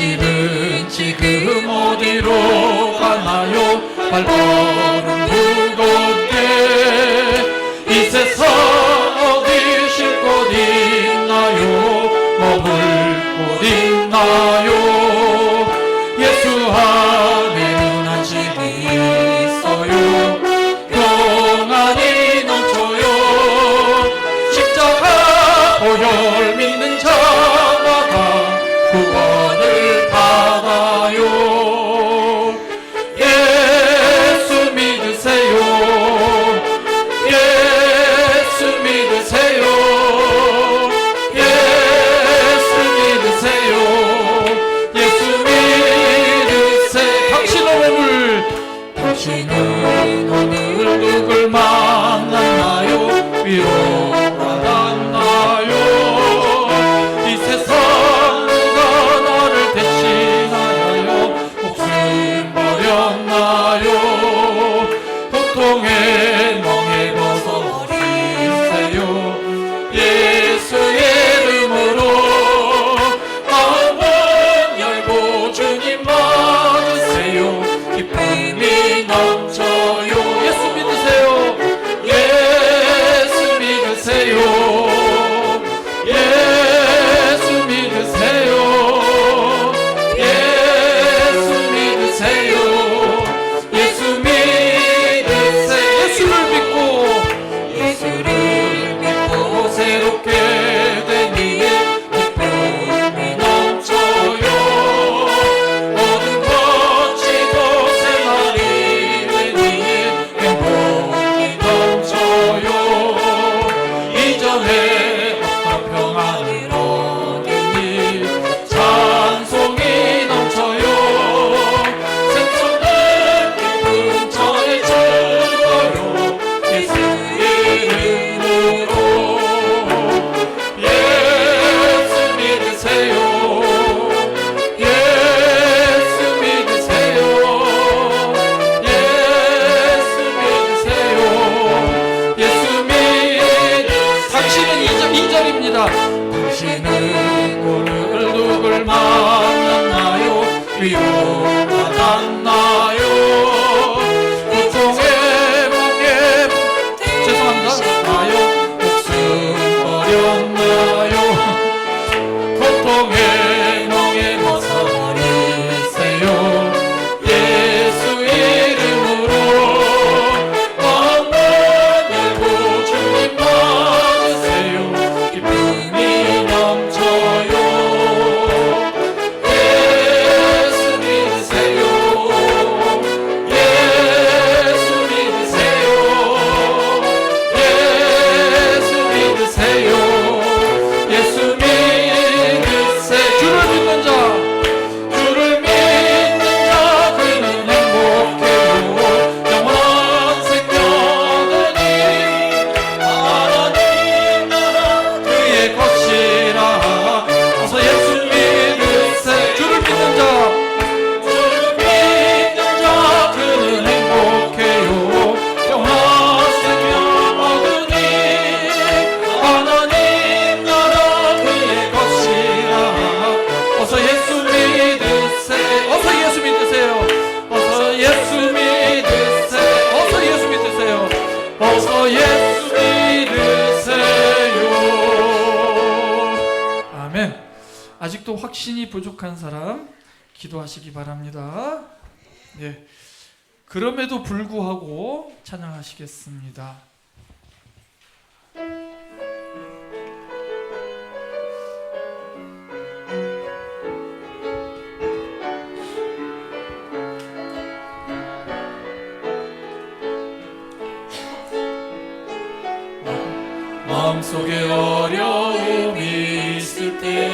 당신은 지금 어디로 가나요? 발걸음 무겁게 이 세상 어디 쉴 곳 있나요? 머물 곳 있나요? 예수 안에는 안식이 있어요. 평안이 넘쳐요. 십자가 보혈 믿는 자마다 구원을 받아요. 예수 믿으세요. 예수 믿으세요. 예수 믿으세요. 예수 믿으세요. 당신은 오늘 누굴 만났나요? 위로받았나요? 이 세상 누가 나를 대신하여 목숨 버렸나요? 고통의 멍에 벗어버리세요. 예수의 이름으로 마음은 열고 주님 맞으세요. 기쁨이 넘쳐요. 예수 믿으세요. 예수 믿으세요. 예수 믿으세요. 예수 믿으세요. 예수 믿으세요. 예수를 믿고 새롭게 되니 기쁨이 넘쳐요. 모든 거치고 생활이 되니 행복이 넘쳐요. 이전에 어떤 평안을 얻으니 찬송이 넘쳐요. 생선은 기쁨 전에 즐거요. 예수의 이름으로 예수 믿으세요. 예수 믿으세요. 예수 믿으세요. 예수 믿으세요. 당신은 2절입니다. 당신은 오늘 누굴 만났나요? 위로받았나요? 고통의 멍에 죄송합니다. 목숨 버렸나요? 고통의 멍에 벗어버리세요. 예수 이름으로 마음을 열고 주님 맞으세요. 기쁨이 넘쳐요. 예수 믿으세요. 예수 믿으세요. 예수 믿으세요. 예수 믿으세요. 주를 믿는 자, 주를 믿는 자 그는 행복해요. 영원한 생명 얻으니 하나님 나라 그의 것이라. 어서 예수 믿으세요. 주를 믿는 자, 주를 믿는 자 그는 행복해요. 영원한 생명 얻으니 하나님 나라 그의 것이라. 어서 예수 믿으세요. 어서 예수 믿으세요. 어서 예수 믿으세요. 어서 예수 믿으세요. 어서 예수 믿으세요. 아멘. 아직도 확신이 부족한 사람 기도하시기 바랍니다. 네. 그럼에도 불구하고 찬양하시겠습니다. 마음속에 어려움이 있을 때,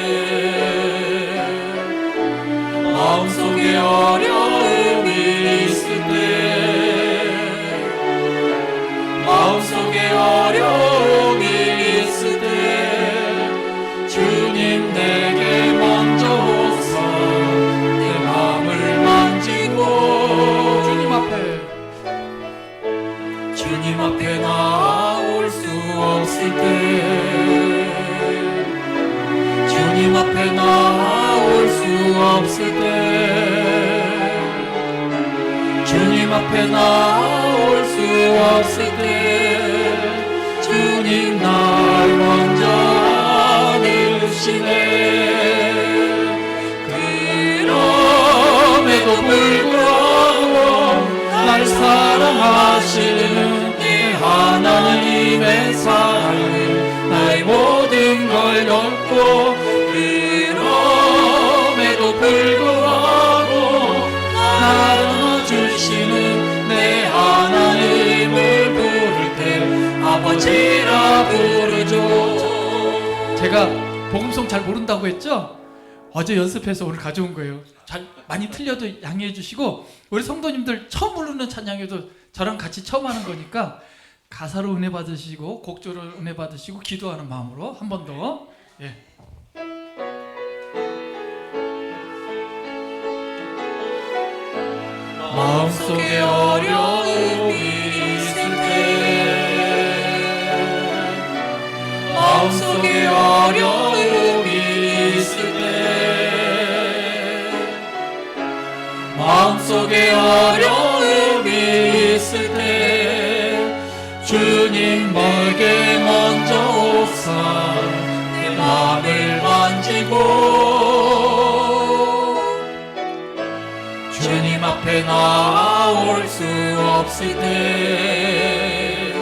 마음속에 어려움이 있을 때, 마음속에 어려움이 있을 때 주님 내게 먼저 오사 내 마음을 만지고 주님 앞에 나올 수 없을 때, 주님 앞에 나올 수 없을 때 주님 앞에 나올 수 없을 때 주님 날 먼저 안으시네. 그럼에도 불구하고 날 사랑하시는 내 하나님의 사랑은 나의 모든 걸 덮고, 그럼에도 불구하고 나를 안아주시는 내 하나님을 부를 때 아버지라 부르죠. 제가 복음송 잘 모른다고 했죠? 어제 연습해서 오늘 가져온 거예요. 잘 많이 틀려도 양해해 주시고, 우리 성도님들 처음 부르는 찬양에도 저랑 같이 처음 하는 거니까 가사로 은혜 받으시고 곡조로 은혜 받으시고 기도하는 마음으로 한 번 더. 예. 마음속에 어려움이 있을 때, 마음속에 어려움이 있을 때, 마음속에 어려움이 있을 때 주님 멀게 먼저 오사 내 마음을 만지고 주님 앞에 나올 수 없을 때,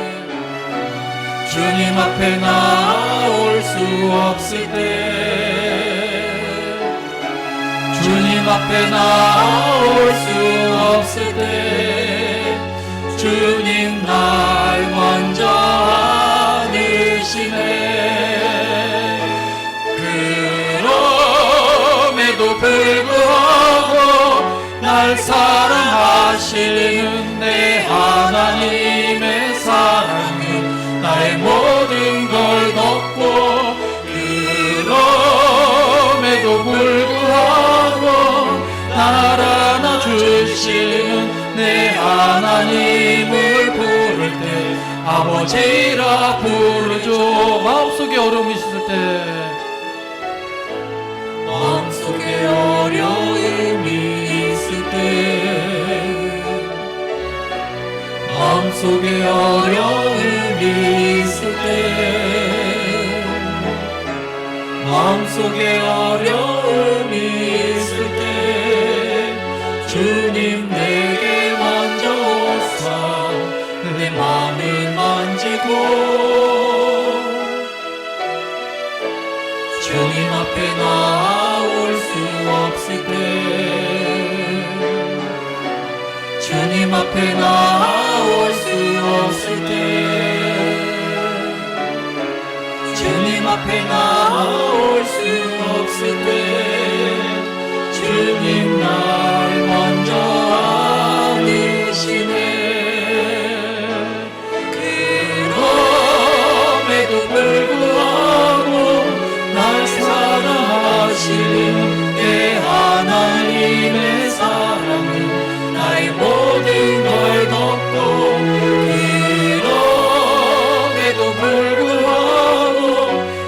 주님 앞에 나올 수 없을 때, 주님 앞에 나올 수 없을 때 주님 날 먼저 안으시네. 그럼에도 불구하고 날 사랑하시는 내 하나님의 사랑은 나의 모든 걸 덮고, 그럼에도 불구하고 날 안아주시는 내 하나님을 부를 때 아버지라 부르죠. 마음속에 어려움이 있을 때, 마음속에 어려움이 있을 때, 마음속에 어려움이 있을 때, 마음속에 어려움이 있을 때 주님 내게 먼저 오사 내 마음을 만지고 주님 앞에 나올 수 없을 때, 주님 앞에 나올 수 없을 때, 주님 앞에 나올 수 없을 때 주님 날 먼저 안으시네. 그럼에도 불구하고 날 사랑하시는 내 하나님의 사랑은 나의 모든 걸 덮고, 그럼에도 불구하고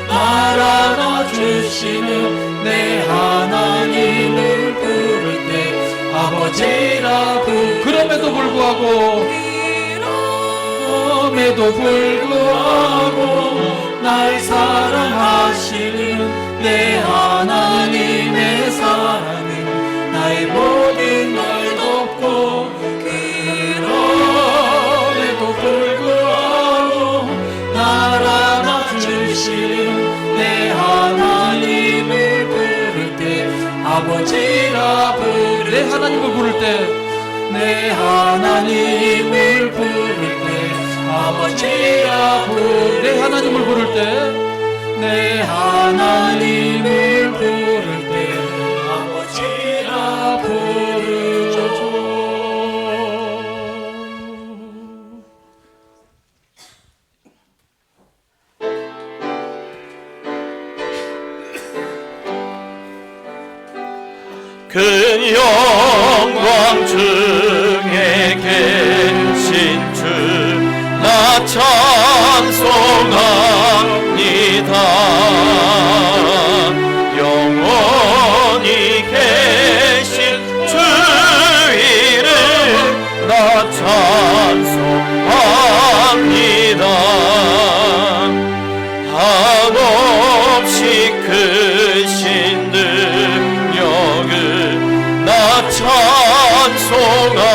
날 안아주시는 내 하나님을 부를 때 아버지라 부르죠. 그럼에도 불구하고, 그럼에도 불구하고 날 사랑하시는 내 하나님의 사랑은 나의 모든 걸 덮고, 그럼에도 불구하고 날 안아주시는 내 하나님을 부를 때 아버지라 부르죠. 내 하나님을 부를 때, 내 하나님을 부를 때 아버지라 부르죠. 내 하나님을 부를 때, 내 하나님을 부를 때 아버지라 부르죠. 그 영광 중에 계신 주 나 찬송합니다. 영원히 계신 찬송합니다.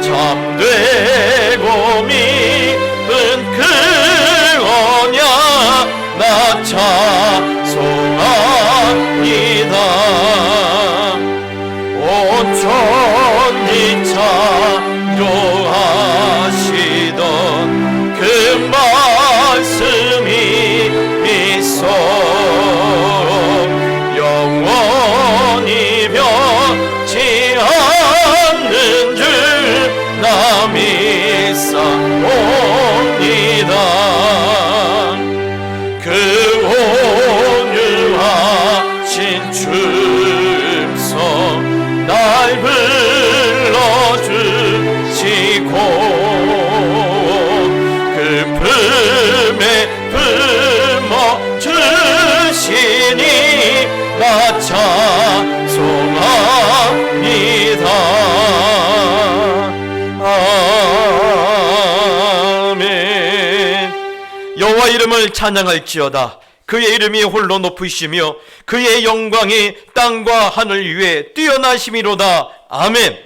잠되고 믿은 그 언약 나 찬송합니다. 온 천지 찬송하시던 그 말씀이 있어 영원히 변치 않는 줄 나 믿사옵니다. 그 온유하신 춤성 날 불러주시고 그 품에 품어 주시니 나 찬송합니다. 아멘. 여호와 이름을 찬양할지어다. 그의 이름이 홀로 높으시며 그의 영광이 땅과 하늘 위에 뛰어나심이로다. 아멘.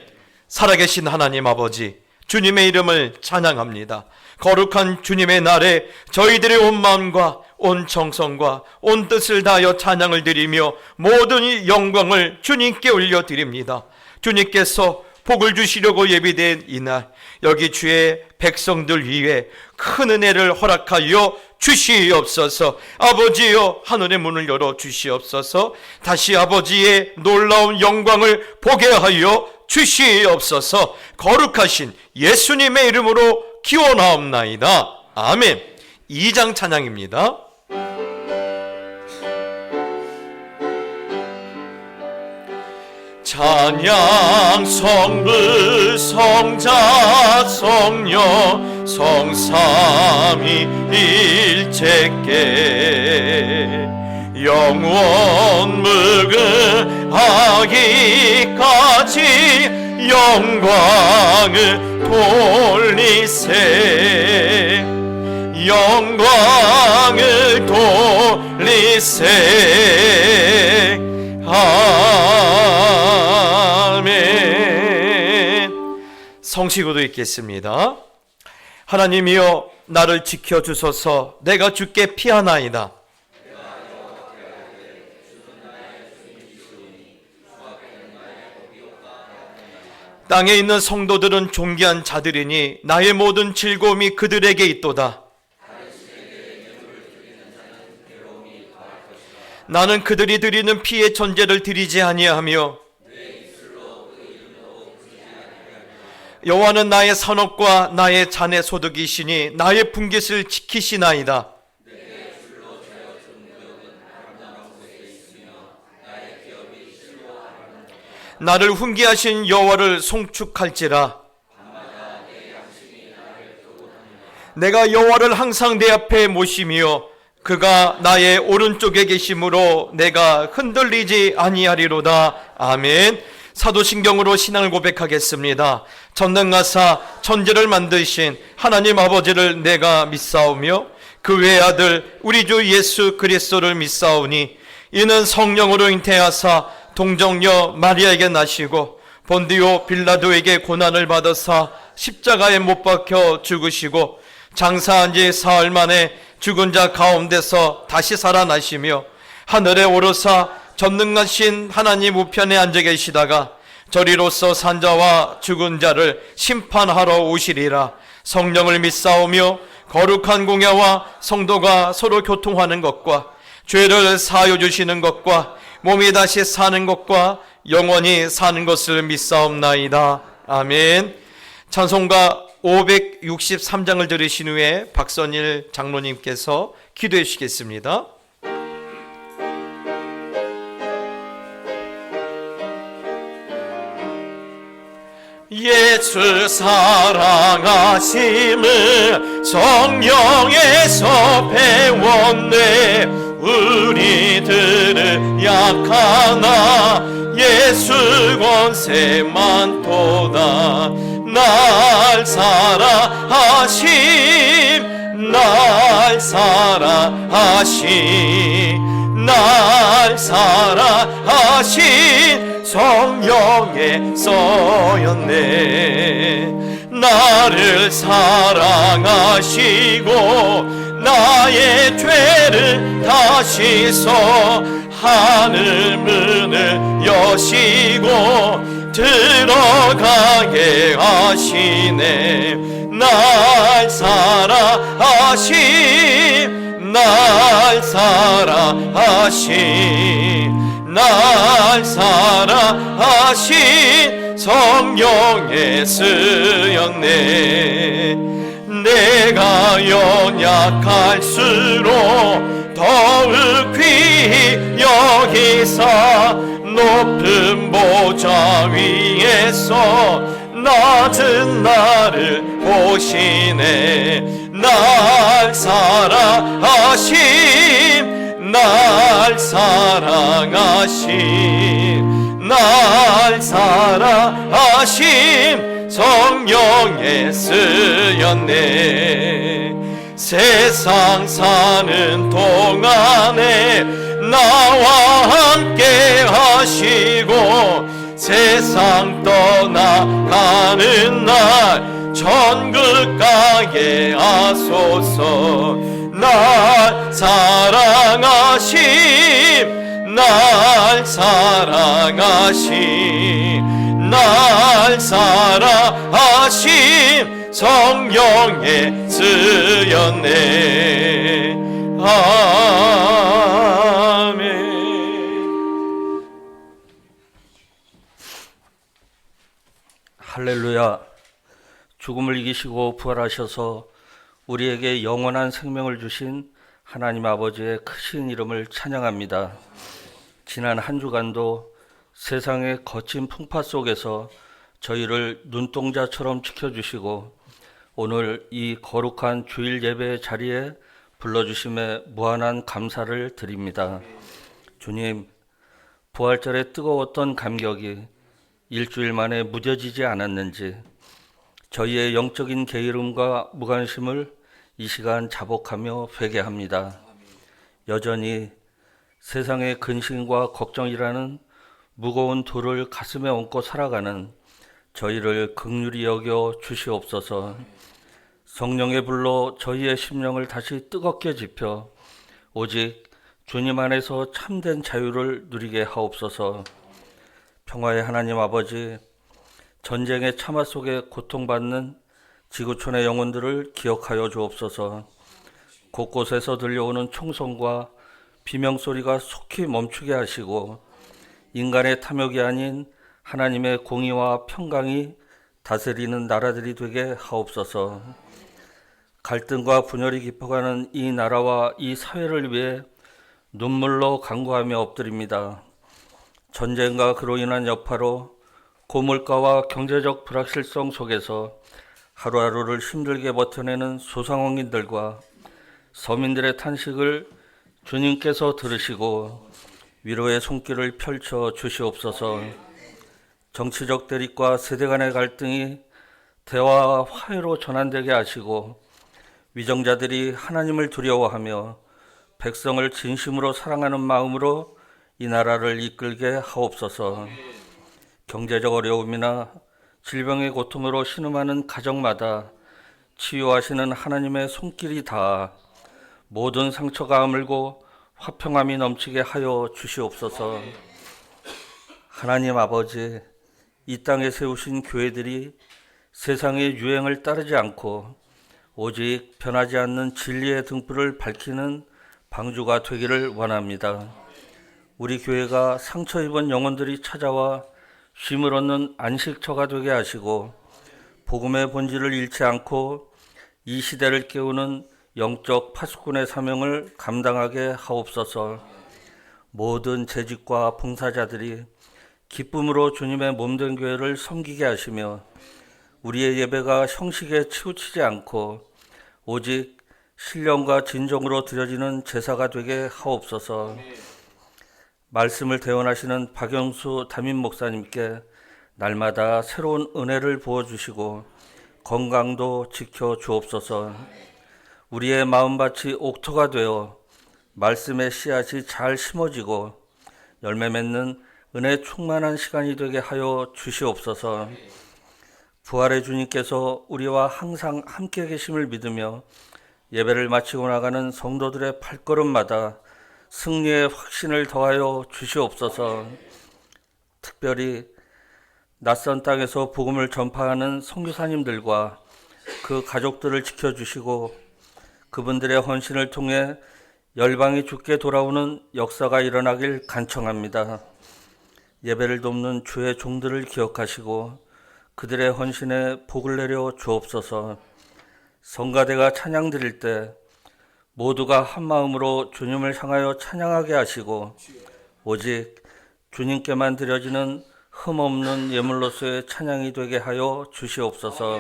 살아계신 하나님 아버지, 주님의 이름을 찬양합니다. 거룩한 주님의 날에 저희들의 온 마음과 온 정성과 온 뜻을 다하여 찬양을 드리며 모든 이 영광을 주님께 올려드립니다. 주님께서 복을 주시려고 예비된 이날, 여기 주의 백성들 위에 큰 은혜를 허락하여 주시옵소서. 아버지여, 하늘의 문을 열어 주시옵소서. 다시 아버지의 놀라운 영광을 보게 하여 주시옵소서. 거룩하신 예수님의 이름으로 기원하옵나이다. 아멘. 2장 찬양입니다. 찬양 성부 성자 성령 성삼위일체께 영원 무궁하기까지 영광을 돌리세 영광을 돌리세. 아멘. 성시고도 읽겠습니다. 하나님이여 나를 지켜주소서. 내가 주께 피하나이다. 땅에 있는 성도들은 존귀한 자들이니 나의 모든 즐거움이 그들에게 있도다. 나는 그들이 드리는 피의 전제를 드리지 아니하며 여호와는 나의 산업과 나의 잔의 소득이시니 나의 분깃을 지키시나이다. 나를 훈계하신 여호와를 송축할지라. 내가 여호와를 항상 내 앞에 모시며 그가 나의 오른쪽에 계심으로 내가 흔들리지 아니하리로다. 아멘. 사도신경으로 신앙을 고백하겠습니다. 전능하사 천지를 만드신 하나님 아버지를 내가 믿사오며 그 외아들 우리 주 예수 그리스도를 믿사오니 이는 성령으로 잉태하사 동정녀 마리아에게 나시고 본디오 빌라도에게 고난을 받으사 십자가에 못 박혀 죽으시고 장사한 지 사흘 만에 죽은 자 가운데서 다시 살아나시며 하늘에 오르사 전능하신 하나님 우편에 앉아 계시다가 저리로서 산자와 죽은 자를 심판하러 오시리라. 성령을 믿사오며 거룩한 공예와 성도가 서로 교통하는 것과 죄를 사하여 주시는 것과 몸이 다시 사는 것과 영원히 사는 것을 믿사옵나이다. 아멘. 찬송가 563장을 들으신 후에 박선일 장로님께서 기도해 주시겠습니다. 예수 사랑하심을 성령에서 배웠네. 우리들은 약하나 예수 권세 많도다. 날 사랑하심 날 사랑하심 날 사랑하신 성령의 서였네. 나를 사랑하시고 나의 죄를 다시서 하늘 문을 여시고 들어가게 하시네. 날 사랑하심, 날 사랑하심, 날 사랑하심 성령의 쓰였네. 내가 연약할수록 더욱 귀히 여기사 높은 보좌 위에서 낮은 나를 보시네. 날 사랑하심, 날 사랑하심, 날 사랑하심 성령의 쓰였네. 세상 사는 동안에 나와 함께 하시고 세상 떠나가는 날 천국 가게 하소서. 날 사랑하심, 날 사랑하심, 날 사랑하심 성령의 쓰였네. 아멘. 할렐루야. 죽음을 이기시고 부활하셔서 우리에게 영원한 생명을 주신 하나님 아버지의 크신 이름을 찬양합니다. 지난 한 주간도 세상의 거친 풍파 속에서 저희를 눈동자처럼 지켜주시고 오늘 이 거룩한 주일 예배 자리에 불러주심에 무한한 감사를 드립니다. 주님, 부활절에 뜨거웠던 감격이 일주일 만에 무뎌지지 않았는지 저희의 영적인 게으름과 무관심을 이 시간 자복하며 회개합니다. 여전히 세상의 근심과 걱정이라는 무거운 돌을 가슴에 얹고 살아가는 저희를 긍휼히 여겨 주시옵소서. 성령의 불로 저희의 심령을 다시 뜨겁게 지펴 오직 주님 안에서 참된 자유를 누리게 하옵소서. 평화의 하나님 아버지, 전쟁의 참화 속에 고통받는 지구촌의 영혼들을 기억하여 주옵소서. 곳곳에서 들려오는 총성과 비명소리가 속히 멈추게 하시고 인간의 탐욕이 아닌 하나님의 공의와 평강이 다스리는 나라들이 되게 하옵소서. 갈등과 분열이 깊어가는 이 나라와 이 사회를 위해 눈물로 간구하며 엎드립니다. 전쟁과 그로 인한 여파로 고물가와 경제적 불확실성 속에서 하루하루를 힘들게 버텨내는 소상공인들과 서민들의 탄식을 주님께서 들으시고 위로의 손길을 펼쳐 주시옵소서. 정치적 대립과 세대 간의 갈등이 대화와 화해로 전환되게 하시고 위정자들이 하나님을 두려워하며 백성을 진심으로 사랑하는 마음으로 이 나라를 이끌게 하옵소서. 경제적 어려움이나 질병의 고통으로 신음하는 가정마다 치유하시는 하나님의 손길이 닿아 모든 상처가 아물고 화평함이 넘치게 하여 주시옵소서. 하나님 아버지, 이 땅에 세우신 교회들이 세상의 유행을 따르지 않고 오직 변하지 않는 진리의 등불을 밝히는 방주가 되기를 원합니다. 우리 교회가 상처 입은 영혼들이 찾아와 쉼을 얻는 안식처가 되게 하시고 복음의 본질을 잃지 않고 이 시대를 깨우는 영적 파수꾼의 사명을 감당하게 하옵소서. 모든 재직과 봉사자들이 기쁨으로 주님의 몸된 교회를 섬기게 하시며 우리의 예배가 형식에 치우치지 않고 오직 신령과 진정으로 드려지는 제사가 되게 하옵소서. 말씀을 대언하시는 박영수 담임 목사님께 날마다 새로운 은혜를 부어주시고 건강도 지켜 주옵소서. 우리의 마음밭이 옥토가 되어 말씀의 씨앗이 잘 심어지고 열매 맺는 은혜 충만한 시간이 되게 하여 주시옵소서. 부활의 주님께서 우리와 항상 함께 계심을 믿으며 예배를 마치고 나가는 성도들의 발걸음마다 승리의 확신을 더하여 주시옵소서. 특별히 낯선 땅에서 복음을 전파하는 선교사님들과 그 가족들을 지켜주시고 그분들의 헌신을 통해 열방이 주께 돌아오는 역사가 일어나길 간청합니다. 예배를 돕는 주의 종들을 기억하시고 그들의 헌신에 복을 내려 주옵소서. 성가대가 찬양 드릴 때 모두가 한 마음으로 주님을 향하여 찬양하게 하시고 오직 주님께만 드려지는 흠없는 예물로서의 찬양이 되게 하여 주시옵소서.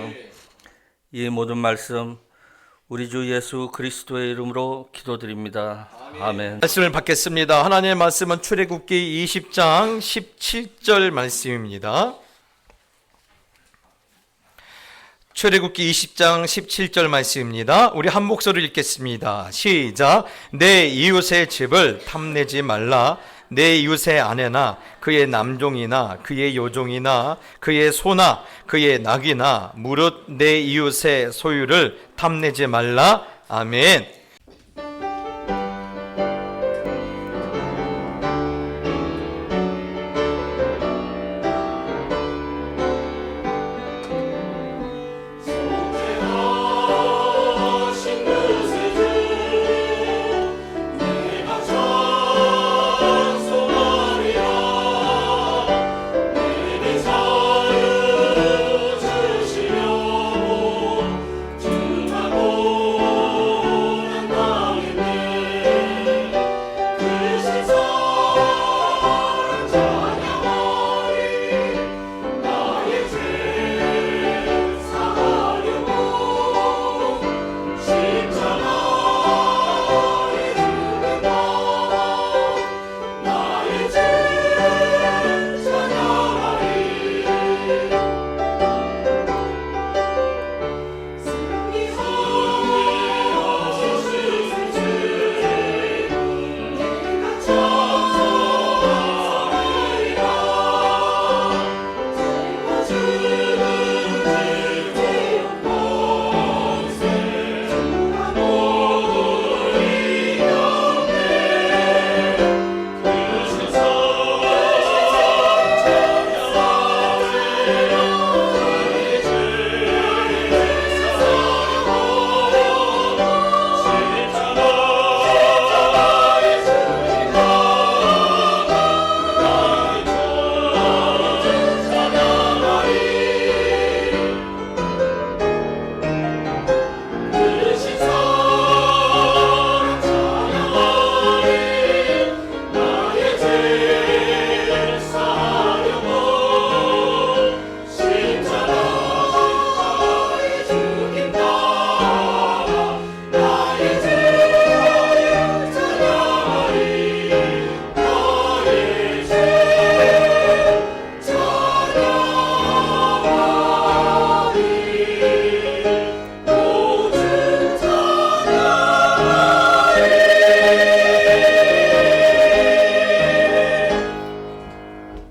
이 모든 말씀 우리 주 예수 그리스도의 이름으로 기도드립니다. 아멘. 말씀을 받겠습니다. 하나님의 말씀은 출애굽기 20장 17절 말씀입니다. 출애굽기 20장 17절 말씀입니다. 우리 한 목소리로 읽겠습니다. 시작. 내 이웃의 집을 탐내지 말라. 내 이웃의 아내나 그의 남종이나 그의 여종이나 그의 소나 그의 낙이나 무릇 내 이웃의 소유를 탐내지 말라. 아멘.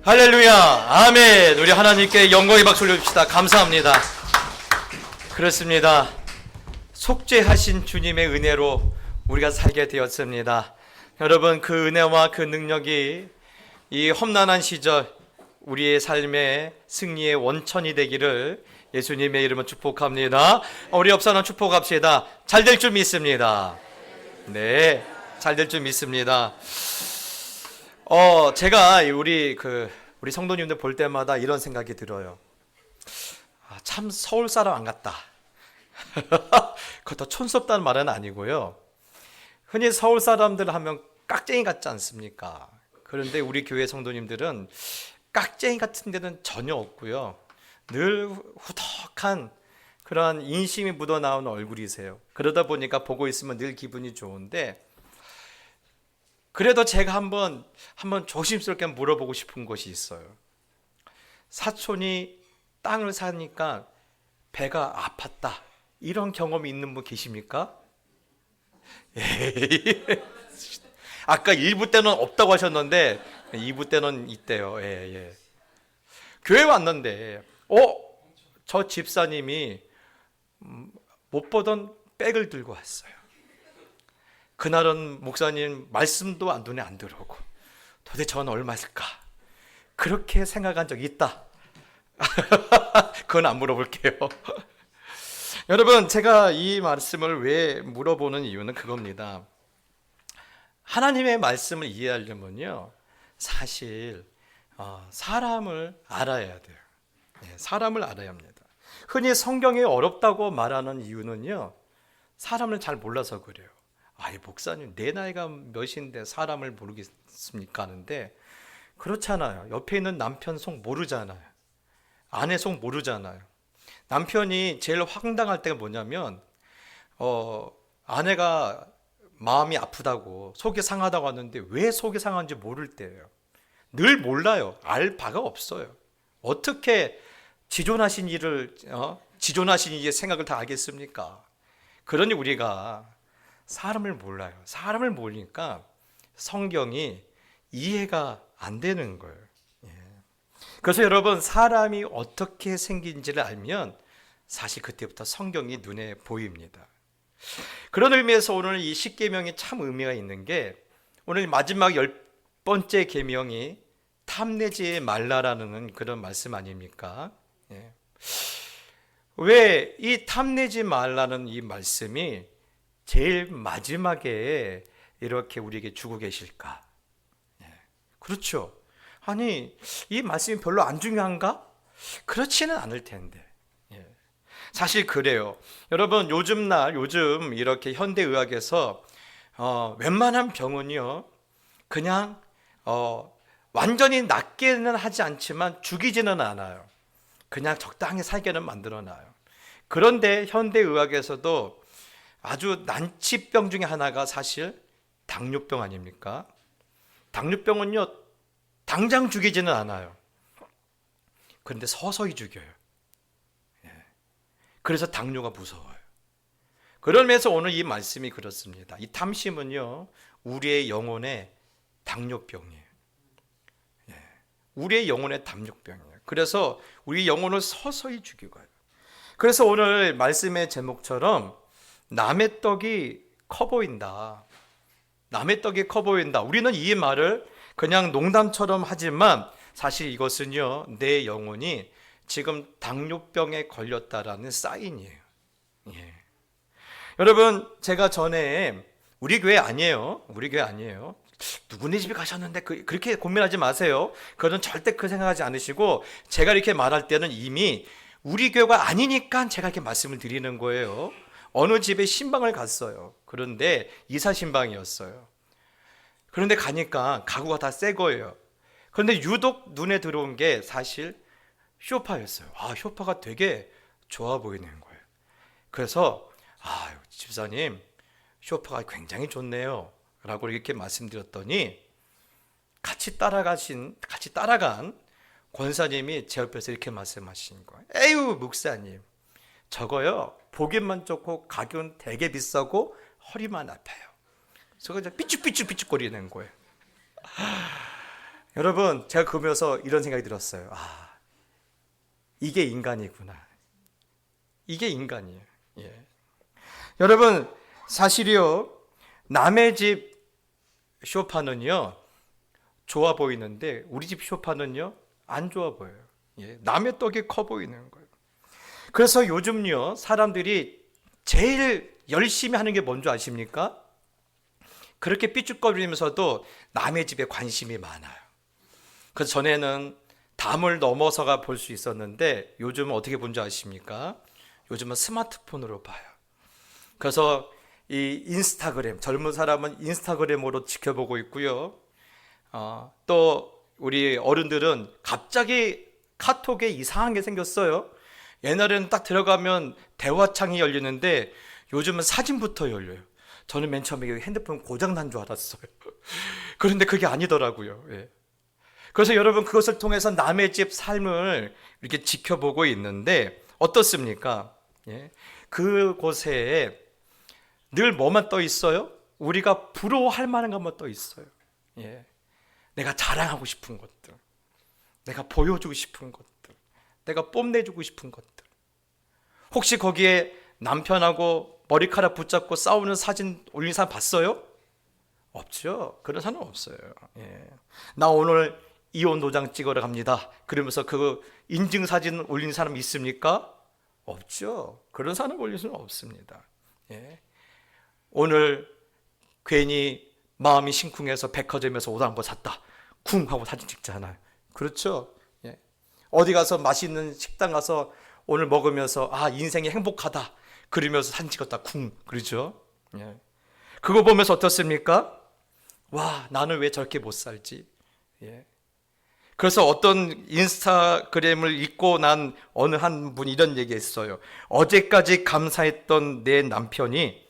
할렐루야. 아멘. 우리 하나님께 영광의 박수를 올립시다. 감사합니다. 그렇습니다. 속죄하신 주님의 은혜로 우리가 살게 되었습니다. 여러분, 그 은혜와 그 능력이 이 험난한 시절 우리의 삶의 승리의 원천이 되기를 예수님의 이름으로 축복합니다. 우리 옆사람 축복합시다. 잘 될 줄 믿습니다. 네, 잘 될 줄 믿습니다. 제가 우리 성도님들 볼 때마다 이런 생각이 들어요. 참 서울 사람 안 같다. 그것도 촌스럽다는 말은 아니고요. 흔히 서울 사람들 하면 깍쟁이 같지 않습니까? 그런데 우리 교회 성도님들은 깍쟁이 같은 데는 전혀 없고요. 늘 후덕한 그러한 인심이 묻어나오는 얼굴이세요. 그러다 보니까 보고 있으면 늘 기분이 좋은데, 그래도 제가 한번 조심스럽게 물어보고 싶은 것이 있어요. 사촌이 땅을 사니까 배가 아팠다, 이런 경험이 있는 분 계십니까? 에이, 아까 1부 때는 없다고 하셨는데 2부 때는 있대요. 예, 예. 교회 왔는데 저 집사님이 못 보던 백을 들고 왔어요. 그날은 목사님 말씀도 눈에 안 들어오고 도대체 저는 얼마일까? 그렇게 생각한 적이 있다. 그건 안 물어볼게요. 여러분, 제가 이 말씀을 왜 물어보는 이유는 그겁니다. 하나님의 말씀을 이해하려면요, 사실 사람을 알아야 돼요. 사람을 알아야 합니다. 흔히 성경이 어렵다고 말하는 이유는요, 사람을 잘 몰라서 그래요. 아이, 목사님, 내 나이가 몇인데 사람을 모르겠습니까? 하는데 그렇잖아요. 옆에 있는 남편 속 모르잖아요. 아내 속 모르잖아요. 남편이 제일 황당할 때가 뭐냐면 아내가 마음이 아프다고 속이 상하다고 하는데 왜 속이 상한지 모를 때예요. 늘 몰라요. 알 바가 없어요. 어떻게 지존하신 일을 지존하신 이의 생각을 다 알겠습니까? 그러니 우리가 사람을 몰라요. 사람을 모르니까 성경이 이해가 안 되는 거예요. 그래서 여러분, 사람이 어떻게 생긴지를 알면 사실 그때부터 성경이 눈에 보입니다. 그런 의미에서 오늘 이 10계명이 참 의미가 있는 게, 오늘 마지막 10번째 계명이 탐내지 말라라는 그런 말씀 아닙니까? 왜 이 탐내지 말라는 이 말씀이 제일 마지막에 이렇게 우리에게 주고 계실까? 그렇죠. 아니, 이 말씀이 별로 안 중요한가? 그렇지는 않을 텐데. 사실 그래요. 여러분, 요즘 이렇게 현대의학에서 웬만한 병은요, 그냥 완전히 낫게는 하지 않지만 죽이지는 않아요. 그냥 적당히 살게는 만들어놔요. 그런데 현대의학에서도 아주 난치병 중에 하나가 사실 당뇨병 아닙니까? 당뇨병은요, 당장 죽이지는 않아요. 그런데 서서히 죽여요. 그래서 당뇨가 무서워요. 그런 면에서 오늘 이 말씀이 그렇습니다. 이 탐심은요, 우리의 영혼의 당뇨병이에요. 우리의 영혼의 당뇨병이에요. 그래서 우리 영혼을 서서히 죽이고 해요. 그래서 오늘 말씀의 제목처럼 남의 떡이 커 보인다. 남의 떡이 커 보인다. 우리는 이 말을 그냥 농담처럼 하지만 사실 이것은요, 내 영혼이 지금 당뇨병에 걸렸다라는 사인이에요. 여러분, 제가 전에 우리 교회 아니에요. 누구네 집에 가셨는데 그렇게 고민하지 마세요. 그거는 절대 그 생각하지 않으시고, 제가 이렇게 말할 때는 이미 우리 교회가 아니니까 제가 이렇게 말씀을 드리는 거예요. 어느 집에 신방을 갔어요. 그런데 이사 신방이었어요. 그런데 가니까 가구가 다 새 거예요. 그런데 유독 눈에 들어온 게 사실 소파였어요. 소파가 되게 좋아 보이는 거예요. 그래서 집사님, 소파가 굉장히 좋네요 라고 이렇게 말씀드렸더니 같이 따라간 권사님이 제 옆에서 이렇게 말씀하신 거예요. 에휴, 목사님, 저거요, 보기만 좋고 가격은 되게 비싸고 허리만 아파요. 그래서 삐죽삐죽거리는 거예요. 여러분, 제가 그러면서 이런 생각이 들었어요. 이게 인간이구나. 이게 인간이에요. 여러분, 사실이요, 남의 집 소파는요 좋아 보이는데 우리 집 소파는요 안 좋아 보여요. 남의 떡이 커 보이는 거예요. 그래서 요즘요, 사람들이 제일 열심히 하는 게 뭔지 아십니까? 그렇게 삐죽거리면서도 남의 집에 관심이 많아요. 그래서 전에는 담을 넘어서가 볼 수 있었는데 요즘은 어떻게 본지 아십니까? 요즘은 스마트폰으로 봐요. 그래서 이 인스타그램, 젊은 사람은 인스타그램으로 지켜보고 있고요. 또 우리 어른들은 갑자기 카톡에 이상한 게 생겼어요. 옛날에는 딱 들어가면 대화창이 열리는데 요즘은 사진부터 열려요. 저는 맨 처음에 핸드폰 고장난 줄 알았어요. 그런데 그게 아니더라고요. 그래서 여러분, 그것을 통해서 남의 집 삶을 이렇게 지켜보고 있는데 어떻습니까? 그곳에 늘 뭐만 떠 있어요? 우리가 부러워할 만한 것만 또 있어요. 예. 내가 자랑하고 싶은 것들, 내가 보여주고 싶은 것들, 내가 뽐내주고 싶은 것들. 혹시 거기에 남편하고 머리카락 붙잡고 싸우는 사진 올린 사람 봤어요? 없죠. 그런 사람 없어요. 예. 나 오늘 이혼 도장 찍으러 갑니다. 그러면서 그 인증 사진 올린 사람 있습니까? 없죠. 그런 사람 올릴 수는 없습니다. 예. 오늘 괜히 마음이 심쿵해서 백화점에서 옷 한 번 샀다. 쿵 하고 사진 찍잖아요. 그렇죠. 예. 어디 가서 맛있는 식당 가서 오늘 먹으면서 아 인생이 행복하다. 그러면서 사진 찍었다. 쿵. 그렇죠. 예. 그거 보면서 어떻습니까? 와 나는 왜 저렇게 못 살지? 예. 그래서 어떤 인스타그램을 읽고 난 어느 한 분이 이런 얘기했어요. 어제까지 감사했던 내 남편이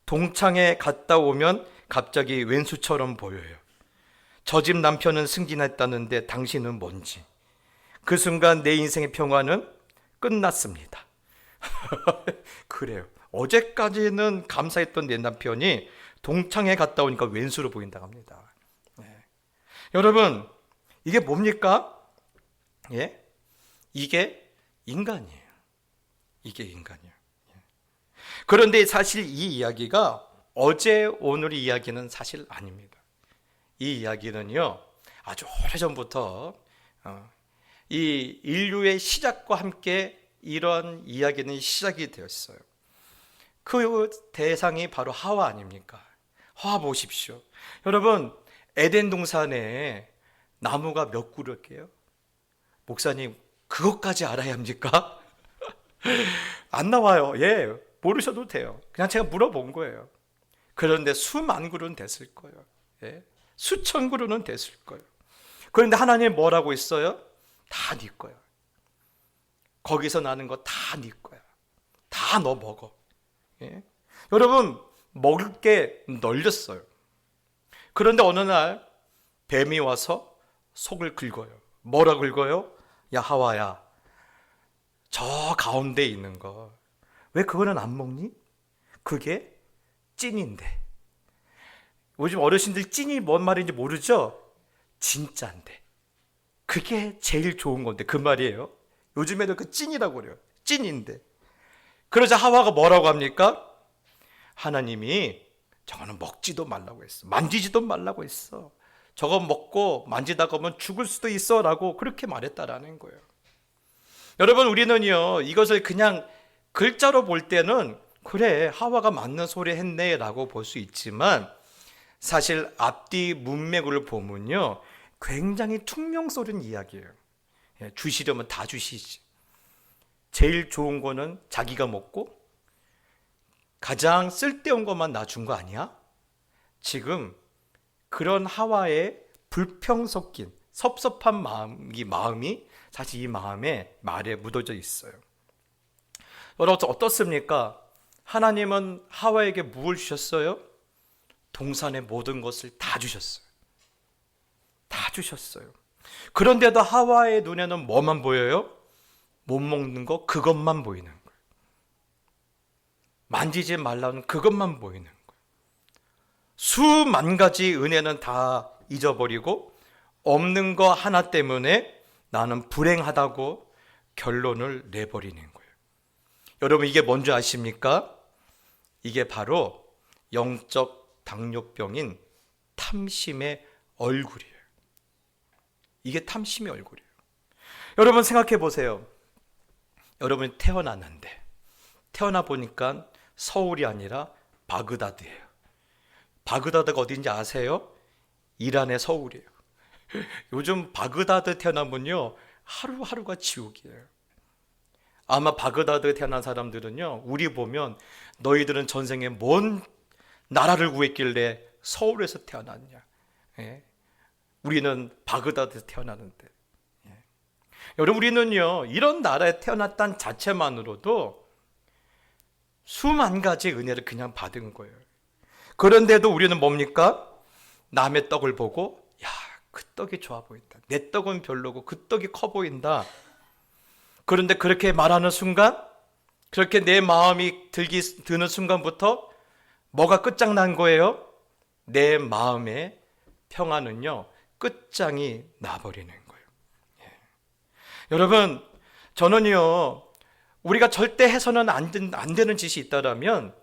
동창회 갔다 오면 갑자기 왼수처럼 보여요. 저 집 남편은 승진했다는데 당신은 뭔지. 그 순간 내 인생의 평화는 끝났습니다. 그래요. 어제까지는 감사했던 내 남편이 동창회 갔다 오니까 왼수로 보인다고 합니다. 네. 여러분 이게 뭡니까? 예? 이게 인간이에요. 이게 인간이에요. 그런데 사실 이 이야기가 어제 오늘 이야기는 사실 아닙니다. 이 이야기는요 아주 오래전부터 이 인류의 시작과 함께 이런 이야기는 시작이 되었어요. 그 대상이 바로 하와 아닙니까? 하와 보십시오. 여러분 에덴 동산에 나무가 몇 그루게요? 목사님 그것까지 알아야 합니까? 안 나와요. 예, 모르셔도 돼요. 그냥 제가 물어본 거예요. 그런데 수만 그루는 됐을 거예요. 예, 수천 그루는 됐을 거예요. 그런데 하나님 뭐라고 했어요? 다 네 거야. 거기서 나는 거 다 네 거야. 다 너 먹어. 예? 여러분 먹을 게 널렸어요. 그런데 어느 날 뱀이 와서 속을 긁어요. 뭐라 긁어요? 야 하와야 저 가운데 있는 거 왜 그거는 안 먹니? 그게 찐인데. 요즘 어르신들 찐이 뭔 말인지 모르죠? 진짜인데. 그게 제일 좋은 건데 그 말이에요. 요즘에도 그 찐이라고 그래요. 찐인데. 그러자 하와가 뭐라고 합니까? 하나님이 저거는 먹지도 말라고 했어. 만지지도 말라고 했어. 저거 먹고 만지다가 보면 죽을 수도 있어 라고 그렇게 말했다라는 거예요. 여러분 우리는요 이것을 그냥 글자로 볼 때는 그래 하와가 맞는 소리 했네 라고 볼 수 있지만 사실 앞뒤 문맥을 보면요 굉장히 퉁명스러운 이야기예요. 주시려면 다 주시지. 제일 좋은 거는 자기가 먹고 가장 쓸데없는 것만 나 준 거 아니야? 지금 그런 하와의 불평 섞인 섭섭한 마음이 사실 이 마음에 말에 묻어져 있어요. 여러분 어떻습니까? 하나님은 하와에게 무엇을 주셨어요? 동산의 모든 것을 다 주셨어요. 다 주셨어요. 그런데도 하와의 눈에는 뭐만 보여요? 못 먹는 거 그것만 보이는 거예요. 만지지 말라는 그것만 보이는 거예요. 수만 가지 은혜는 다 잊어버리고 없는 거 하나 때문에 나는 불행하다고 결론을 내버리는 거예요. 여러분 이게 뭔지 아십니까? 이게 바로 영적 당뇨병인 탐심의 얼굴이에요. 이게 탐심의 얼굴이에요. 여러분 생각해 보세요. 여러분이 태어났는데 태어나 보니까 서울이 아니라 바그다드예요. 바그다드가 어딘지 아세요? 이란의 서울이에요. 요즘 바그다드 태어나면요 하루하루가 지옥이에요. 아마 바그다드에 태어난 사람들은요 우리 보면 너희들은 전생에 뭔 나라를 구했길래 서울에서 태어났냐. 예? 우리는 바그다드에서 태어나는데. 예. 여러분 우리는요 이런 나라에 태어났다는 자체만으로도 수만 가지 은혜를 그냥 받은 거예요. 그런데도 우리는 뭡니까? 남의 떡을 보고 야, 그 떡이 좋아 보인다. 내 떡은 별로고 그 떡이 커 보인다. 그런데 그렇게 말하는 순간 그렇게 내 마음이 드는 순간부터 뭐가 끝장난 거예요? 내 마음의 평안은요, 끝장이 나버리는 거예요. 예. 여러분, 저는요, 우리가 절대 해서는 안 되는 짓이 있다라면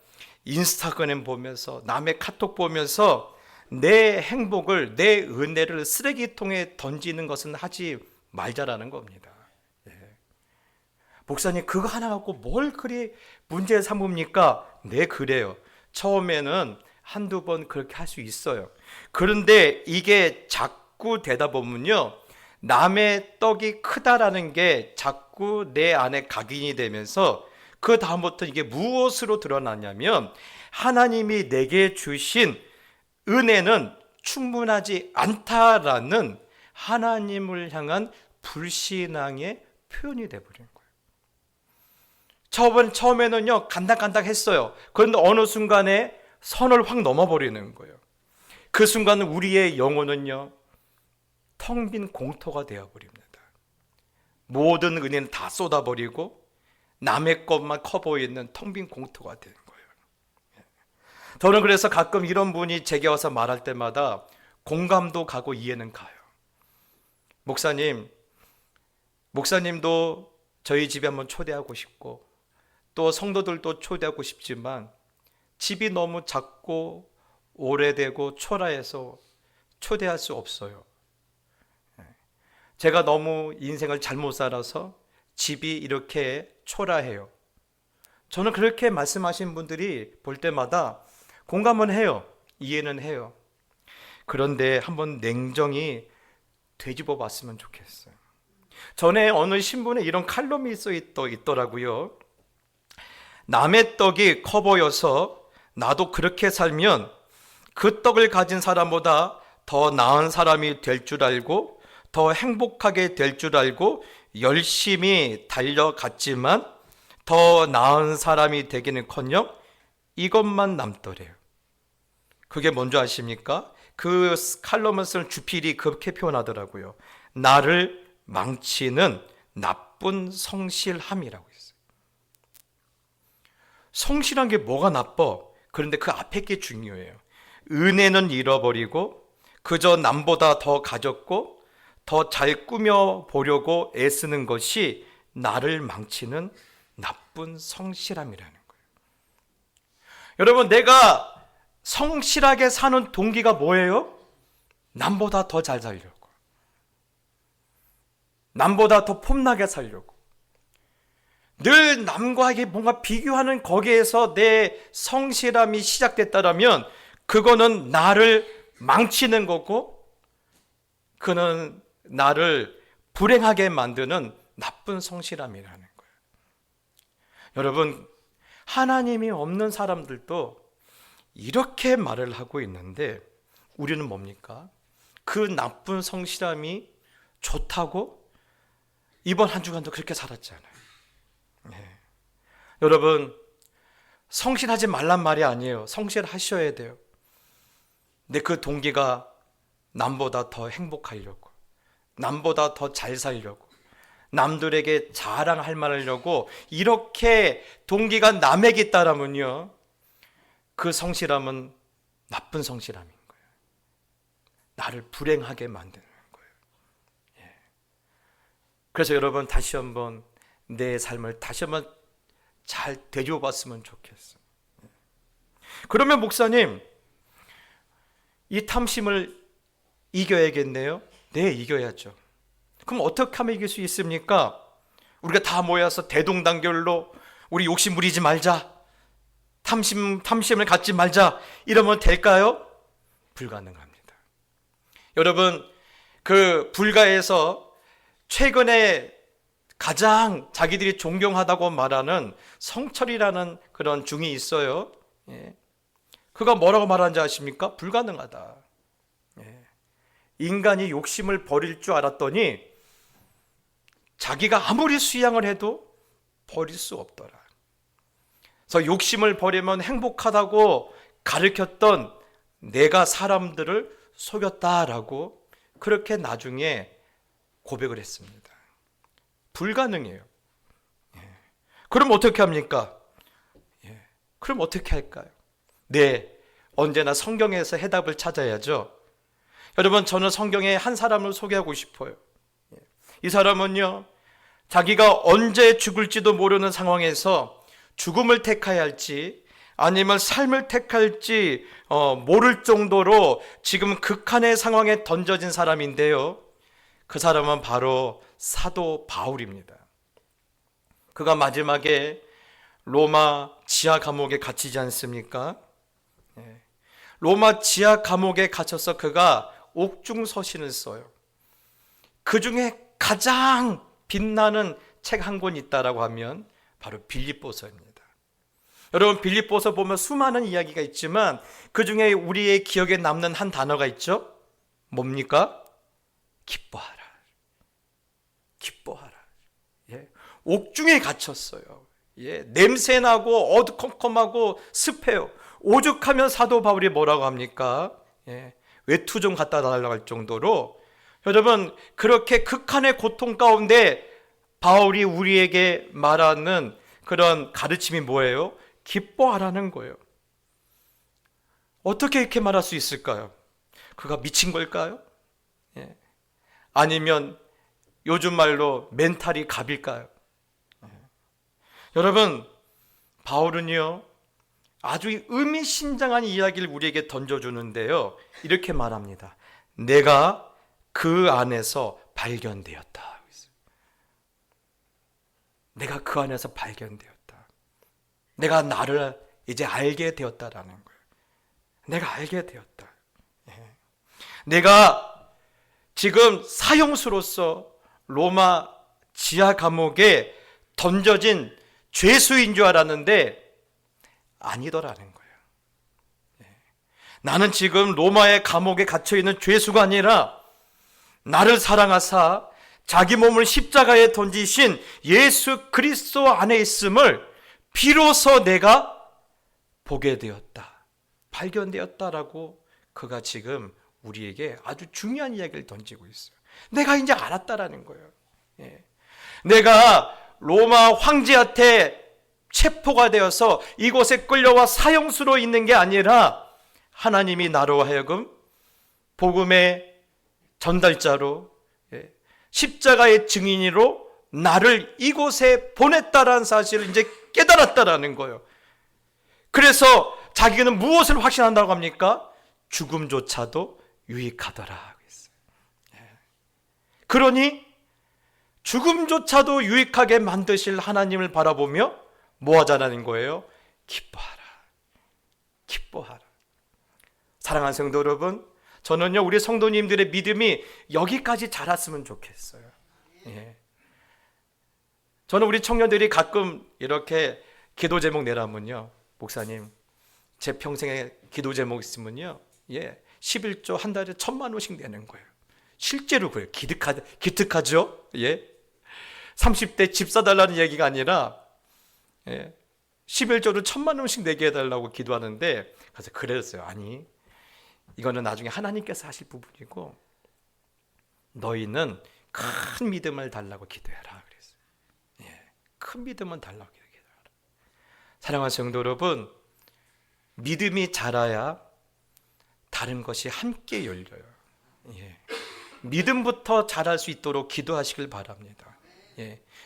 인스타그램 보면서, 남의 카톡 보면서 내 행복을, 내 은혜를 쓰레기통에 던지는 것은 하지 말자라는 겁니다. 예. 목사님, 그거 하나 갖고 뭘 그리 문제 삼습니까? 네, 그래요. 처음에는 한두 번 그렇게 할 수 있어요. 그런데 이게 자꾸 되다 보면요, 남의 떡이 크다라는 게 자꾸 내 안에 각인이 되면서 그 다음부터 이게 무엇으로 드러나냐면 하나님이 내게 주신 은혜는 충분하지 않다라는 하나님을 향한 불신앙의 표현이 되어버린 거예요. 처음에는요, 간당간당했어요. 그런데 어느 순간에 선을 확 넘어버리는 거예요. 그 순간 우리의 영혼은요, 텅 빈 공터가 되어버립니다. 모든 은혜는 다 쏟아버리고 남의 것만 커 보이는 텅 빈 공터가 되는 거예요. 저는 그래서 가끔 이런 분이 제게 와서 말할 때마다 공감도 가고 이해는 가요. 목사님도 저희 집에 한번 초대하고 싶고 또 성도들도 초대하고 싶지만 집이 너무 작고 오래되고 초라해서 초대할 수 없어요. 제가 너무 인생을 잘못 살아서 집이 이렇게 초라해요. 저는 그렇게 말씀하신 분들이 볼 때마다 공감은 해요. 이해는 해요. 그런데 한번 냉정히 되짚어 봤으면 좋겠어요. 전에 어느 신문에 이런 칼럼이 써 있더라고요. 남의 떡이 커 보여서 나도 그렇게 살면 그 떡을 가진 사람보다 더 나은 사람이 될 줄 알고 더 행복하게 될 줄 알고 열심히 달려갔지만 더 나은 사람이 되기는커녕 이것만 남더래요. 그게 뭔지 아십니까? 그 칼럼을 쓴 주필이 그렇게 표현하더라고요. 나를 망치는 나쁜 성실함이라고 했어요. 성실한 게 뭐가 나빠? 그런데 그 앞에 게 중요해요. 은혜는 잃어버리고 그저 남보다 더 가졌고 더 잘 꾸며 보려고 애쓰는 것이 나를 망치는 나쁜 성실함이라는 거예요. 여러분, 내가 성실하게 사는 동기가 뭐예요? 남보다 더 잘 살려고, 남보다 더 폼나게 살려고, 늘 남과 이게 뭔가 비교하는 거기에서 내 성실함이 시작됐다면 그거는 나를 망치는 거고 그는 나를 불행하게 만드는 나쁜 성실함이라는 거예요. 여러분, 하나님이 없는 사람들도 이렇게 말을 하고 있는데 우리는 뭡니까? 그 나쁜 성실함이 좋다고 이번 한 주간도 그렇게 살았잖아요. 네. 여러분, 성실하지 말란 말이 아니에요. 성실하셔야 돼요. 근데 그 동기가 남보다 더 행복하려고, 남보다 더 잘 살려고, 남들에게 자랑할 만하려고 이렇게 동기가 남에게 있다라면요, 그 성실함은 나쁜 성실함인 거예요. 나를 불행하게 만드는 거예요. 예. 그래서 여러분, 다시 한번 내 삶을 다시 한번 잘 되짚어 봤으면 좋겠어요. 그러면 목사님, 이 탐심을 이겨야겠네요. 네, 이겨야죠. 그럼 어떻게 하면 이길 수 있습니까? 우리가 다 모여서 대동단결로 우리 욕심 부리지 말자, 탐심을 갖지 말자, 이러면 될까요? 불가능합니다. 여러분, 그 불가에서 최근에 가장 자기들이 존경하다고 말하는 성철이라는 그런 중이 있어요. 예. 그가 뭐라고 말하는지 아십니까? 불가능하다. 예. 인간이 욕심을 버릴 줄 알았더니 자기가 아무리 수양을 해도 버릴 수 없더라. 그래서 욕심을 버리면 행복하다고 가르쳤던 내가 사람들을 속였다라고 그렇게 나중에 고백을 했습니다. 불가능해요. 예. 그럼 어떻게 합니까? 예. 그럼 어떻게 할까요? 네, 언제나 성경에서 해답을 찾아야죠. 여러분, 저는 성경에 한 사람을 소개하고 싶어요. 이 사람은요, 자기가 언제 죽을지도 모르는 상황에서 죽음을 택해야 할지 아니면 삶을 택할지 모를 정도로 지금 극한의 상황에 던져진 사람인데요, 그 사람은 바로 사도 바울입니다. 그가 마지막에 로마 지하 감옥에 갇히지 않습니까? 로마 지하 감옥에 갇혀서 그가 옥중서신을 써요. 그 중에 가장 빛나는 책 한 권 있다라고 하면 바로 빌립보서입니다. 여러분, 빌립보서 보면 수많은 이야기가 있지만 그 중에 우리의 기억에 남는 한 단어가 있죠. 뭡니까? 기뻐하라. 기뻐하라. 예. 옥중에 갇혔어요. 예. 냄새나고 어두컴컴하고 습해요. 오죽하면 사도 바울이 뭐라고 합니까? 예. 외투 좀 갖다 달라고 할 정도로, 여러분, 그렇게 극한의 고통 가운데 바울이 우리에게 말하는 그런 가르침이 뭐예요? 기뻐하라는 거예요. 어떻게 이렇게 말할 수 있을까요? 그가 미친 걸까요? 예. 아니면 요즘 말로 멘탈이 갑일까요? 예. 여러분, 바울은요, 아주 의미심장한 이야기를 우리에게 던져주는데요, 이렇게 말합니다. 내가 그 안에서 발견되었다. 내가 그 안에서 발견되었다. 내가 나를 이제 알게 되었다라는 거예요. 내가 알게 되었다. 내가 지금 사형수로서 로마 지하 감옥에 던져진 죄수인 줄 알았는데 아니더라는 거예요. 나는 지금 로마의 감옥에 갇혀있는 죄수가 아니라 나를 사랑하사 자기 몸을 십자가에 던지신 예수 그리스도 안에 있음을 비로소 내가 보게 되었다, 발견되었다라고 그가 지금 우리에게 아주 중요한 이야기를 던지고 있어요. 내가 이제 알았다라는 거예요. 내가 로마 황제한테 체포가 되어서 이곳에 끌려와 사형수로 있는 게 아니라 하나님이 나로 하여금 복음의 전달자로, 십자가의 증인으로 나를 이곳에 보냈다라는 사실을 이제 깨달았다라는 거예요. 그래서 자기는 무엇을 확신한다고 합니까? 죽음조차도 유익하더라 하고 있어요. 그러니 죽음조차도 유익하게 만드실 하나님을 바라보며 뭐 하자라는 거예요? 기뻐하라. 기뻐하라. 사랑하는 성도 여러분, 저는요, 우리 성도님들의 믿음이 여기까지 자랐으면 좋겠어요. 예. 저는 우리 청년들이 가끔 이렇게 기도 제목 내라면요, 목사님, 제 평생에 기도 제목 있으면요, 11조 한 달에 1,000만 원씩 내는 거예요. 실제로 그래요. 기특하죠? 예. 30대 집 사달라는 얘기가 아니라 11조를 1,000만 원씩 내게 해달라고 기도하는데, 그래서 그랬어요. 아니, 이거는 나중에 하나님께서 하실 부분이고 너희는 큰 믿음을 달라고 기도해라 그랬어요. 큰 믿음은 달라고 기도해라. 사랑하는 성도 여러분, 믿음이 자라야 다른 것이 함께 열려요. 믿음부터 자랄 수 있도록 기도하시길 바랍니다.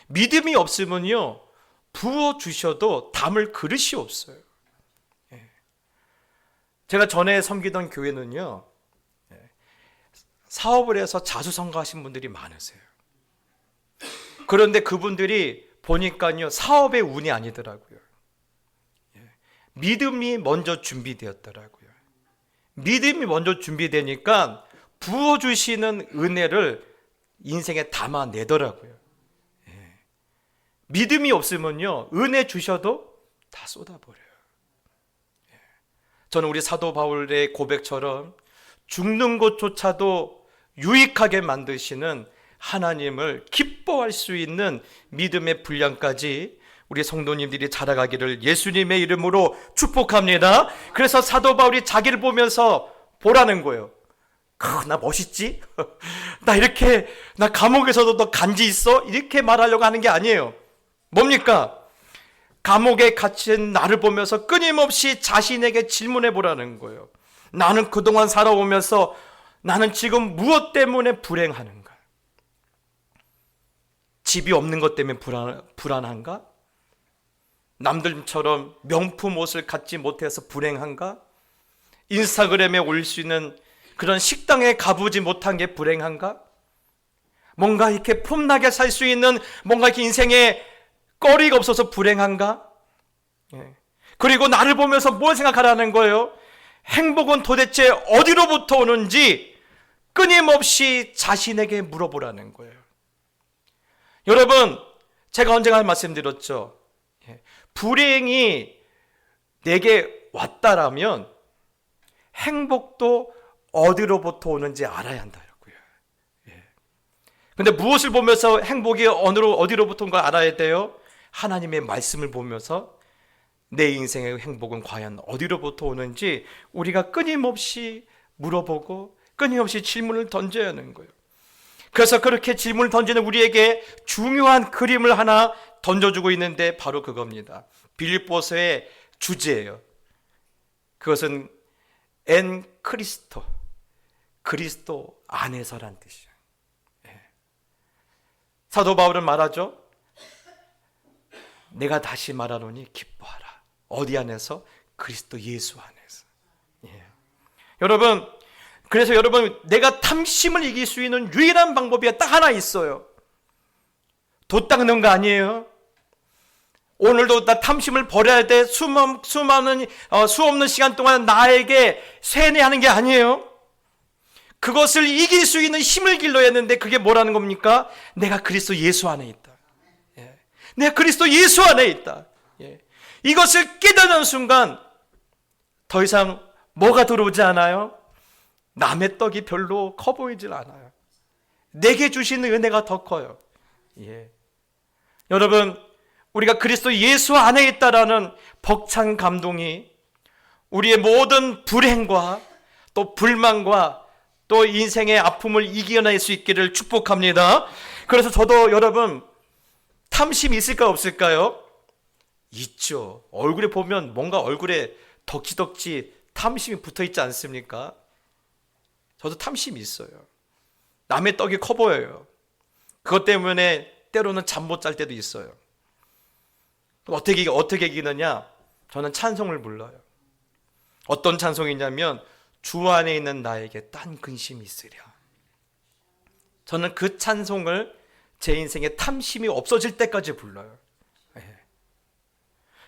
믿음이 없으면요, 부어주셔도 담을 그릇이 없어요. 제가 전에 섬기던 교회는요, 사업을 해서 자수성가하신 분들이 많으세요. 그런데 그분들이 보니까요, 사업의 운이 아니더라고요. 믿음이 먼저 준비되었더라고요. 믿음이 먼저 준비되니까 부어주시는 은혜를 인생에 담아내더라고요. 믿음이 없으면요, 은혜 주셔도 다 쏟아버려요. 저는 우리 사도 바울의 고백처럼 죽는 것조차도 유익하게 만드시는 하나님을 기뻐할 수 있는 믿음의 분량까지 우리 성도님들이 자라가기를 예수님의 이름으로 축복합니다. 그래서 사도 바울이 자기를 보면서 보라는 거예요. 나 멋있지? 나 감옥에서도 너 간지 있어? 이렇게 말하려고 하는 게 아니에요. 뭡니까? 감옥에 갇힌 나를 보면서 끊임없이 자신에게 질문해 보라는 거예요. 나는 그동안 살아오면서 나는 지금 무엇 때문에 불행하는가? 집이 없는 것 때문에 불안한가? 남들처럼 명품 옷을 갖지 못해서 불행한가? 인스타그램에 올릴 수 있는 그런 식당에 가보지 못한 게 불행한가? 뭔가 이렇게 폼나게 살 수 있는 뭔가 이렇게 인생에 거리가 없어서 불행한가? 그리고 나를 보면서 뭘 생각하라는 거예요? 행복은 도대체 어디로부터 오는지 끊임없이 자신에게 물어보라는 거예요. 여러분, 제가 언젠가 말씀드렸죠. 불행이 내게 왔다라면 행복도 어디로부터 오는지 알아야 한다고요. 근데 무엇을 보면서 행복이 어디로부터 온 걸 알아야 돼요? 하나님의 말씀을 보면서 내 인생의 행복은 과연 어디로부터 오는지 우리가 끊임없이 물어보고 끊임없이 질문을 던져야 하는 거예요. 그래서 그렇게 질문을 던지는 우리에게 중요한 그림을 하나 던져주고 있는데 바로 그겁니다. 빌립보서의 주제예요. 그것은 엔 크리스토, 그리스도 안에서란 뜻이에요. 사도 바울은 말하죠. 내가 다시 말하노니 기뻐하라. 어디 안에서? 그리스도 예수 안에서. 여러분, 그래서 여러분, 내가 탐심을 이길 수 있는 유일한 방법이 딱 하나 있어요. 돛 닦는 거 아니에요. 오늘도 나 탐심을 버려야 돼. 수 없는 시간 동안 나에게 세뇌하는 게 아니에요. 그것을 이길 수 있는 힘을 길러야 했는데 그게 뭐라는 겁니까? 내가 그리스도 예수 안에 있다. 내가 그리스도 예수 안에 있다. 이것을 깨닫는 순간 더 이상 뭐가 들어오지 않아요? 남의 떡이 별로 커 보이질 않아요. 내게 주시는 은혜가 더 커요. 여러분, 우리가 그리스도 예수 안에 있다라는 벅찬 감동이 우리의 모든 불행과 또 불만과 또 인생의 아픔을 이겨낼 수 있기를 축복합니다. 그래서 저도 여러분, 탐심이 있을까요, 없을까요? 있죠. 얼굴에 보면 뭔가 얼굴에 덕지덕지 탐심이 붙어 있지 않습니까? 저도 탐심이 있어요. 남의 떡이 커 보여요. 그것 때문에 때로는 잠 못 잘 때도 있어요. 어떻게 이기느냐? 저는 찬송을 불러요. 어떤 찬송이냐면 주 안에 있는 나에게 딴 근심이 있으랴. 저는 그 찬송을 제 인생에 탐심이 없어질 때까지 불러요.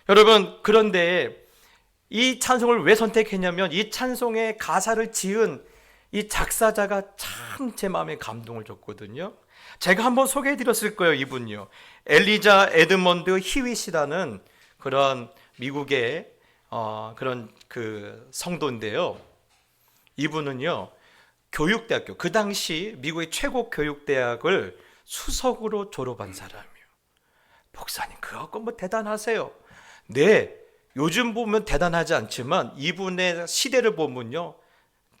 여러분, 그런데 이 찬송을 왜 선택했냐면 이 찬송의 가사를 지은 이 작사자가 참 제 마음에 감동을 줬거든요. 제가 한번 소개해 드렸을 거예요. 이분요, 엘리자 에드먼드 히윗이라는 그런 미국의 그런 그 성도인데요. 이분은요, 교육대학교, 그 당시 미국의 최고 교육대학을 수석으로 졸업한 사람이에요. 목사님, 그거 뭐 대단하세요. 네, 요즘 보면 대단하지 않지만 이분의 시대를 보면요,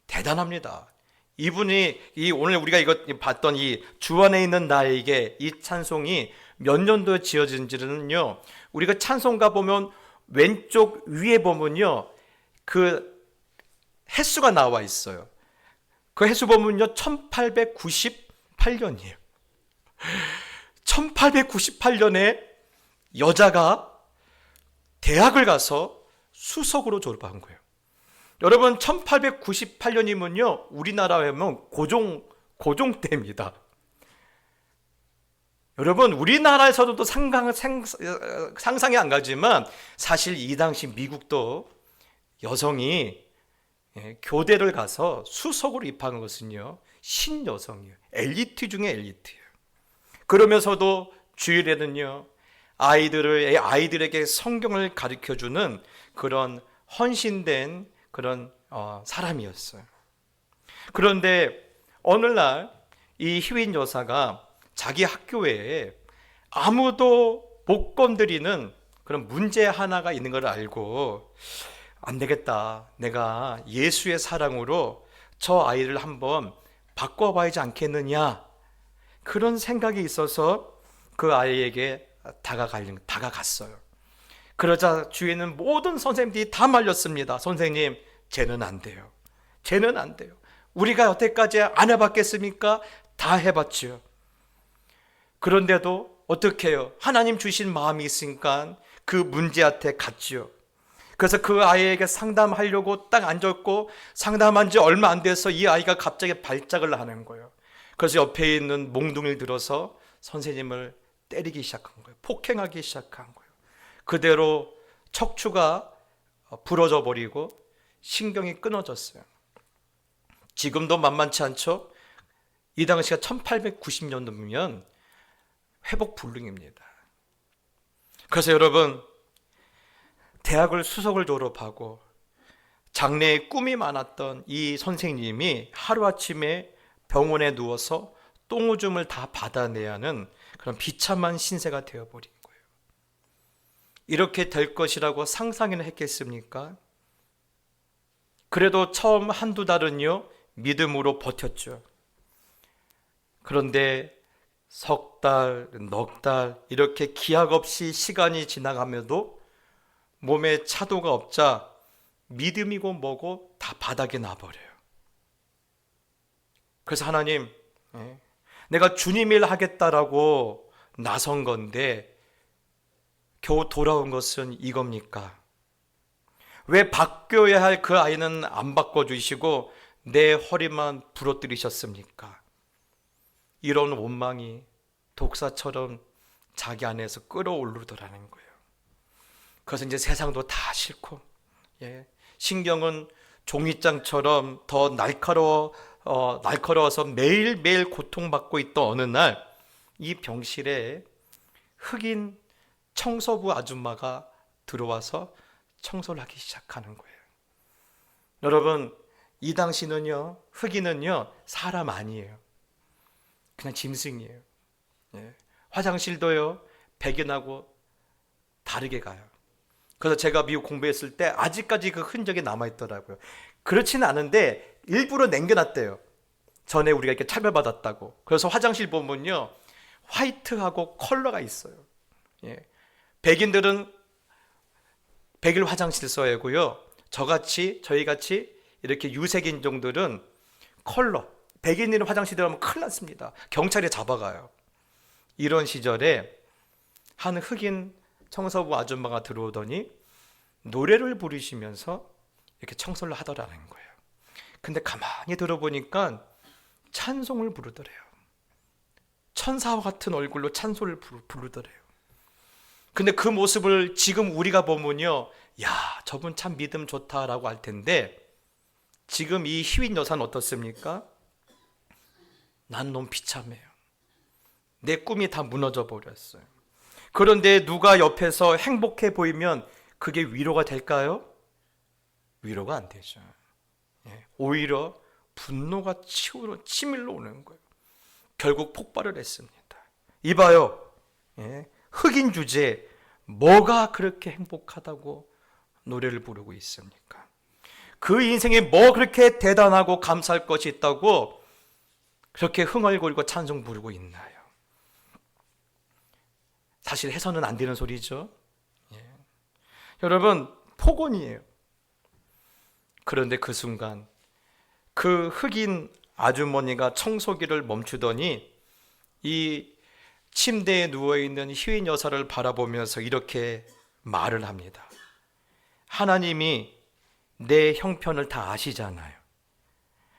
대단합니다. 이분이 오늘 우리가 이거 봤던 이 주 안에 있는 나에게 이 찬송이 몇 년도에 지어진지는요, 우리가 찬송가 보면 왼쪽 위에 보면요, 그 횟수가 나와 있어요. 그 횟수 보면요, 1898년이에요. 1898년에 여자가 대학을 가서 수석으로 졸업한 거예요. 여러분, 1898년이면요, 우리나라에 하면 고종 때입니다. 여러분, 우리나라에서도 또 상상이 안 가지만 사실 이 당시 미국도 여성이 교대를 가서 수석으로 입학한 것은요, 신여성이에요. 엘리트 중에 엘리트예요. 그러면서도 주일에는요, 아이들에게 성경을 가르쳐주는 그런 헌신된 그런 사람이었어요. 그런데 어느 날 이 히윈 여사가 자기 학교에 아무도 못 건드리는 그런 문제 하나가 있는 걸 알고, 안 되겠다, 내가 예수의 사랑으로 저 아이를 한번 바꿔봐야지 않겠느냐, 그런 생각이 있어서 그 아이에게 다가갔어요. 그러자 주위에 있는 모든 선생님들이 다 말렸습니다. 선생님, 쟤는 안 돼요. 쟤는 안 돼요. 우리가 여태까지 안 해봤겠습니까? 다 해봤지요. 그런데도 어떻게 해요? 하나님 주신 마음이 있으니까 그 문제한테 갔지요. 그래서 그 아이에게 상담하려고 딱 앉았고, 상담한 지 얼마 안 돼서 이 아이가 갑자기 발작을 하는 거예요. 그래서 옆에 있는 몽둥이를 들어서 선생님을 때리기 시작한 거예요. 폭행하기 시작한 거예요. 그대로 척추가 부러져 버리고 신경이 끊어졌어요. 지금도 만만치 않죠? 이 당시가 1890년도면 회복 불능입니다. 그래서 여러분, 대학을 수석을 졸업하고 장래에 꿈이 많았던 이 선생님이 하루아침에 병원에 누워서 똥오줌을 다 받아내야 하는 그런 비참한 신세가 되어버린 거예요. 이렇게 될 것이라고 상상이나 했겠습니까? 그래도 처음 한두 달은요, 믿음으로 버텼죠. 그런데 석 달, 넉 달 이렇게 기약 없이 시간이 지나가면도 몸에 차도가 없자 믿음이고 뭐고 다 바닥에 나버려요. 그래서 하나님, 내가 주님 일 하겠다라고 나선 건데 겨우 돌아온 것은 이겁니까? 왜 바뀌어야 할 그 아이는 안 바꿔주시고 내 허리만 부러뜨리셨습니까? 이런 원망이 독사처럼 자기 안에서 끌어오르더라는 거예요. 그래서 이제 세상도 다 싫고, 신경은 종이장처럼 더 날카로워서 매일매일 고통받고 있던 어느 날, 이 병실에 흑인 청소부 아줌마가 들어와서 청소를 하기 시작하는 거예요. 여러분, 이 당시는요, 흑인은요, 사람 아니에요. 그냥 짐승이에요. 화장실도요, 백인하고 다르게 가요. 그래서 제가 미국 공부했을 때 아직까지 그 흔적이 남아있더라고요. 그렇지는 않은데 일부러 남겨놨대요. 전에 우리가 이렇게 차별받았다고. 그래서 화장실 보면요, 화이트하고 컬러가 있어요. 백인들은 백일 화장실 써야 하고요, 저희같이 이렇게 유색인종들은 컬러, 백인인 화장실 들어가면 큰일 났습니다. 경찰이 잡아가요. 이런 시절에 한 흑인 청소부 아줌마가 들어오더니 노래를 부르시면서 이렇게 청소를 하더라는 거예요. 근데 가만히 들어보니까 찬송을 부르더래요. 천사와 같은 얼굴로 찬송을 부르더래요. 근데 그 모습을 지금 우리가 보면요, 야, 저분 참 믿음 좋다라고 할 텐데, 지금 이 희윈 여사는 어떻습니까? 난 너무 비참해요. 내 꿈이 다 무너져 버렸어요. 그런데 누가 옆에서 행복해 보이면 그게 위로가 될까요? 위로가 안 되죠. 오히려 분노가 치밀러 오는 거예요. 결국 폭발을 했습니다. 이봐요, 흑인 주제에 뭐가 그렇게 행복하다고 노래를 부르고 있습니까? 그 인생에 뭐 그렇게 대단하고 감사할 것이 있다고 그렇게 흥얼거리고 찬송 부르고 있나요? 사실 해서는 안 되는 소리죠. 여러분, 폭언이에요. 그런데 그 순간 그 흑인 아주머니가 청소기를 멈추더니 이 침대에 누워있는 희윈 여사를 바라보면서 이렇게 말을 합니다. 하나님이 내 형편을 다 아시잖아요.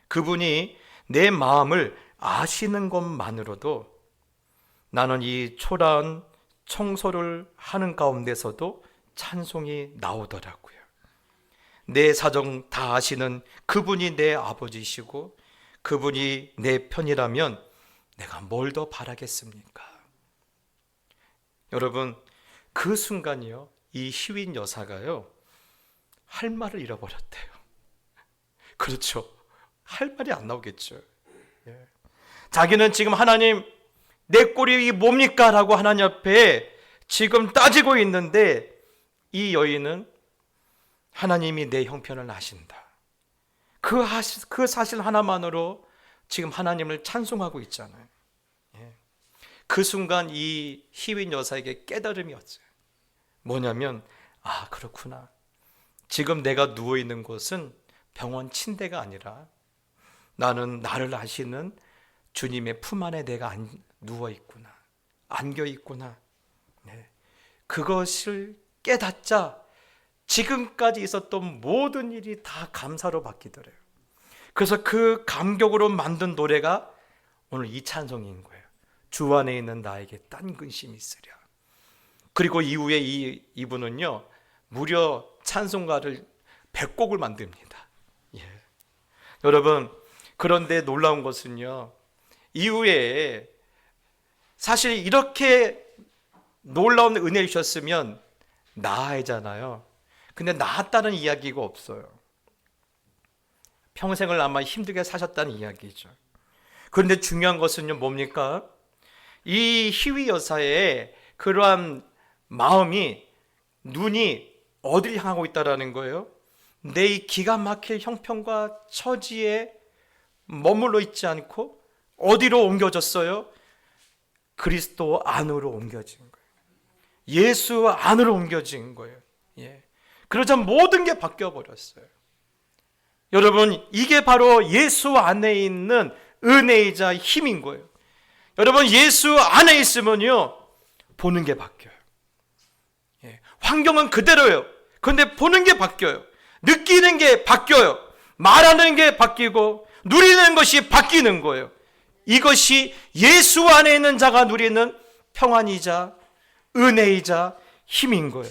그분이 내 마음을 아시는 것만으로도 나는 이 초라한 청소를 하는 가운데서도 찬송이 나오더라고요. 내 사정 다 아시는 그분이 내 아버지시고 그분이 내 편이라면 내가 뭘 더 바라겠습니까? 여러분, 그 순간이요, 이 희윈 여사가요, 할 말을 잃어버렸대요. 그렇죠. 할 말이 안 나오겠죠. 자기는 지금 하나님, 내 꼴이 뭡니까? 라고 하나님 앞에 지금 따지고 있는데, 이 여인은 하나님이 내 형편을 아신다, 그 사실 하나만으로 지금 하나님을 찬송하고 있잖아요. 그 순간 이 희윈 여사에게 깨달음이 왔어요. 뭐냐면 아, 그렇구나. 지금 내가 누워 있는 곳은 병원 침대가 아니라 나는 나를 아시는 주님의 품 안에 내가 누워 있구나, 안겨 있구나. 네. 그것을 깨닫자 지금까지 있었던 모든 일이 다 감사로 바뀌더래요. 그래서 그 감격으로 만든 노래가 오늘 이 찬송인 거예요. 주 안에 있는 나에게 딴 근심이 있으랴. 그리고 이후에 이분은요 무려 찬송가를 100곡을 만듭니다. 예. 여러분, 그런데 놀라운 것은요, 이후에 사실 이렇게 놀라운 은혜를 주셨으면 나아야잖아요. 근데 나았다는 이야기가 없어요. 평생을 아마 힘들게 사셨다는 이야기죠. 그런데 중요한 것은요 뭡니까? 이 희위 여사의 그러한 마음이, 눈이 어디를 향하고 있다라는 거예요? 내 이 기가 막힐 형편과 처지에 머물러 있지 않고 어디로 옮겨졌어요? 그리스도 안으로 옮겨진 거예요. 예수 안으로 옮겨진 거예요. 예. 그러자 모든 게 바뀌어 버렸어요. 여러분, 이게 바로 예수 안에 있는 은혜이자 힘인 거예요. 여러분, 예수 안에 있으면요 보는 게 바뀌어요. 예. 환경은 그대로예요. 그런데 보는 게 바뀌어요. 느끼는 게 바뀌어요. 말하는 게 바뀌고 누리는 것이 바뀌는 거예요. 이것이 예수 안에 있는 자가 누리는 평안이자 은혜이자 힘인 거예요.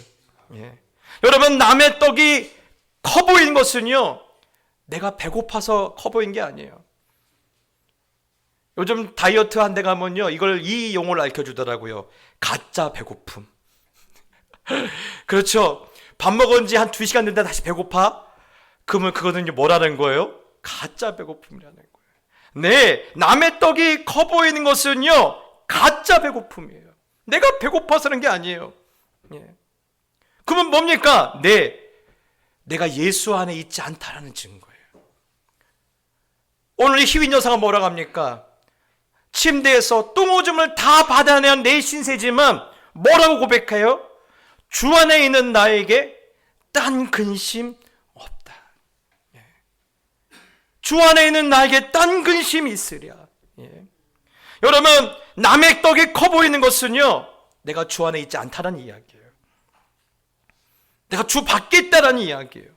예. 여러분, 남의 떡이 커 보이는 것은요 내가 배고파서 커 보인 게 아니에요. 요즘 다이어트 한 데 가면요 이 용어를 알려주더라고요. 가짜 배고픔. 그렇죠. 밥 먹은 지 한 2시간 됐는데 다시 배고파? 그러면 그거는 뭐라는 거예요? 가짜 배고픔이라는 거예요. 네, 남의 떡이 커 보이는 것은요 가짜 배고픔이에요. 내가 배고파서 그런 게 아니에요. 예. 그러면 뭡니까? 네, 내가 예수 안에 있지 않다라는 증거예요. 오늘 이 희윈 여사가 뭐라고 합니까? 침대에서 똥오줌을 다 받아내는 내 신세지만 뭐라고 고백해요? 주 안에 있는 나에게 딴 근심 없다. 예. 주 안에 있는 나에게 딴 근심이 있으랴. 예. 여러분, 남의 떡이 커 보이는 것은요 내가 주 안에 있지 않다는 이야기예요. 내가 주 밖에 있다라는 이야기예요.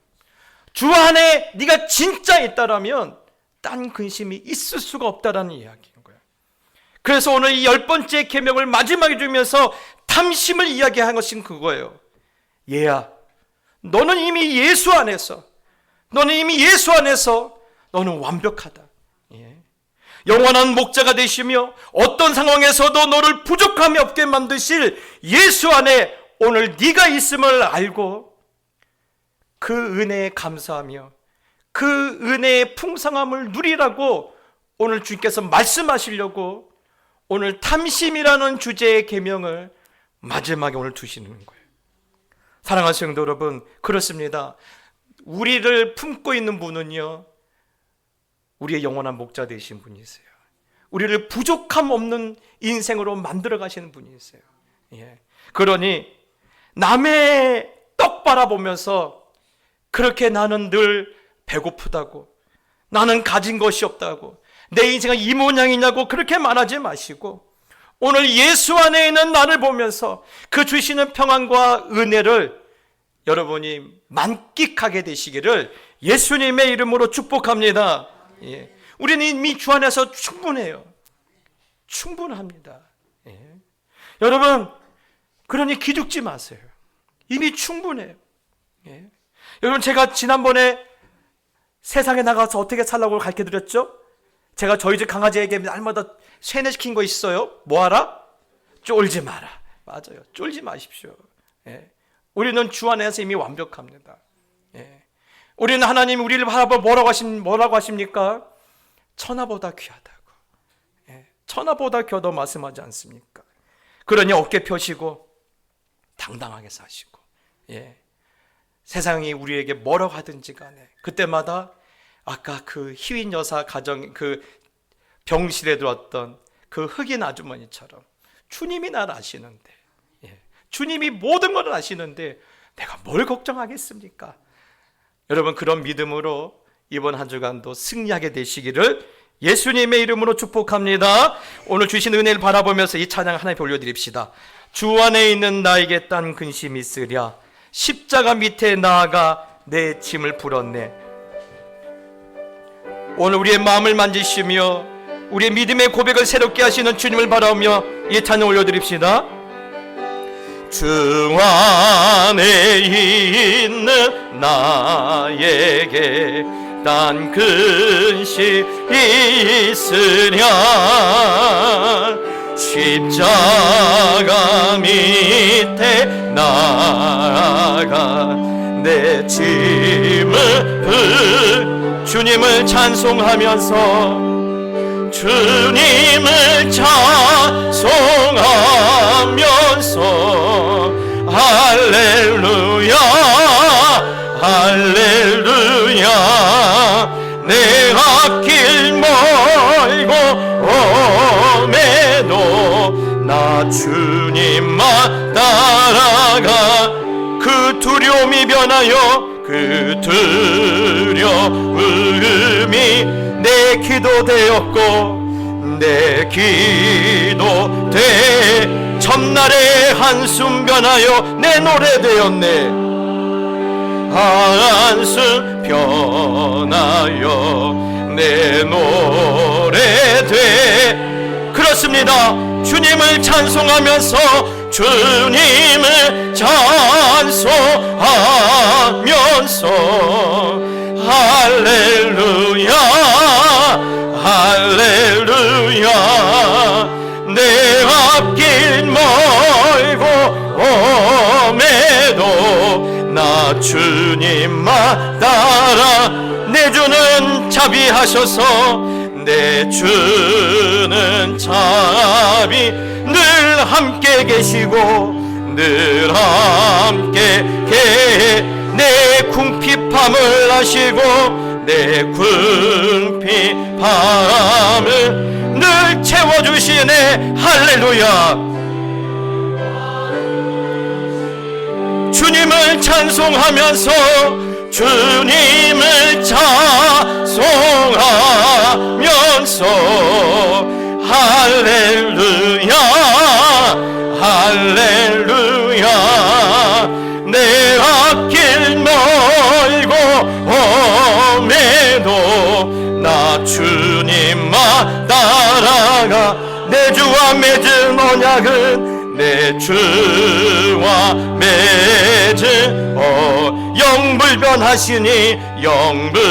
주 안에 네가 진짜 있다라면 딴 근심이 있을 수가 없다라는 이야기인 거예요. 그래서 오늘 이 10번째 계명을 마지막에 주면서 탐심을 이야기한 것은 그거예요. 얘야, 너는 이미 예수 안에서, 너는 완벽하다. 예. 영원한 목자가 되시며 어떤 상황에서도 너를 부족함이 없게 만드실 예수 안에 오늘 네가 있음을 알고 그 은혜에 감사하며 그 은혜의 풍성함을 누리라고 오늘 주님께서 말씀하시려고 오늘 탐심이라는 주제의 계명을 마지막에 오늘 두시는 거예요. 사랑하는 성도 여러분, 그렇습니다. 우리를 품고 있는 분은요 우리의 영원한 목자 되신 분이세요. 우리를 부족함 없는 인생으로 만들어 가시는 분이세요. 예. 그러니 남의 떡 바라보면서 그렇게 나는 늘 배고프다고, 나는 가진 것이 없다고, 내 인생은 이 모양이냐고 그렇게 말하지 마시고 오늘 예수 안에 있는 나를 보면서 그 주시는 평안과 은혜를 여러분이 만끽하게 되시기를 예수님의 이름으로 축복합니다. 예. 우리는 이미 주 안에서 충분해요. 충분합니다. 예. 여러분, 그러니 기죽지 마세요. 이미 충분해요. 예. 여러분, 제가 지난번에 세상에 나가서 어떻게 살라고 가르쳐드렸죠? 제가 저희 집 강아지에게 날마다 세뇌시킨 거 있어요. 뭐하라? 쫄지 마라. 맞아요. 쫄지 마십시오. 예. 우리는 주 안에서 이미 완벽합니다. 예. 우리는 하나님 우리를 바라보고 뭐라고 하십니까? 천하보다 귀하다고. 예. 천하보다 귀하다고 말씀하지 않습니까? 그러니 어깨 펴시고 당당하게 사시고, 예. 세상이 우리에게 뭐라고 하든지 간에 그때마다 아까 그 희윈 여사 가정 그 병실에 들어왔던 그 흑인 아주머니처럼 주님이 나를 아시는데, 예. 주님이 모든 걸 아시는데 내가 뭘 걱정하겠습니까? 여러분, 그런 믿음으로 이번 한 주간도 승리하게 되시기를 예수님의 이름으로 축복합니다. 오늘 주신 은혜를 바라보면서 이 찬양 하나님께 올려드립시다. 주 안에 있는 나에게 딴 근심이 있으랴 십자가 밑에 나아가 내 짐을 풀었네. 오늘 우리의 마음을 만지시며 우리의 믿음의 고백을 새롭게 하시는 주님을 바라보며 이 찬양 올려드립시다. 주 안에 있는 나에게 딴 근심 있으랴 십자가 밑에 나아가 내 짐을 주님을 찬송하면서 주님을 찬송하면서 할렐루야 할렐루야 내 앞길 멀고 험해도 나 주님만 따라가 그 두려움이 변하여 그 두려움이 내 기도 되었고 내 기도 돼 첫날의 한숨 변하여 내 노래 되었네. 한숨 변하여 내 노래 돼. 그렇습니다. 주님을 찬송하면서 주님을 찬송하면서 할렐루야 할렐루야 내 앞길 멀고 험해도 나 주님만 따라 내 주는 자비하셔서 내 주는 자비 늘 함께 계시고 늘 함께 내 궁핍함을 아시고 내 궁핍함을 늘 채워주시네. 할렐루야. 주님을 찬송하면서 주님을 찬송하면서 할렐루야 할렐루야 내 앞길 멀고 험해도 나 주님만 따라가 내 주와 맺은 언약은 내 주와 맺은 영불변하시니 영불변하시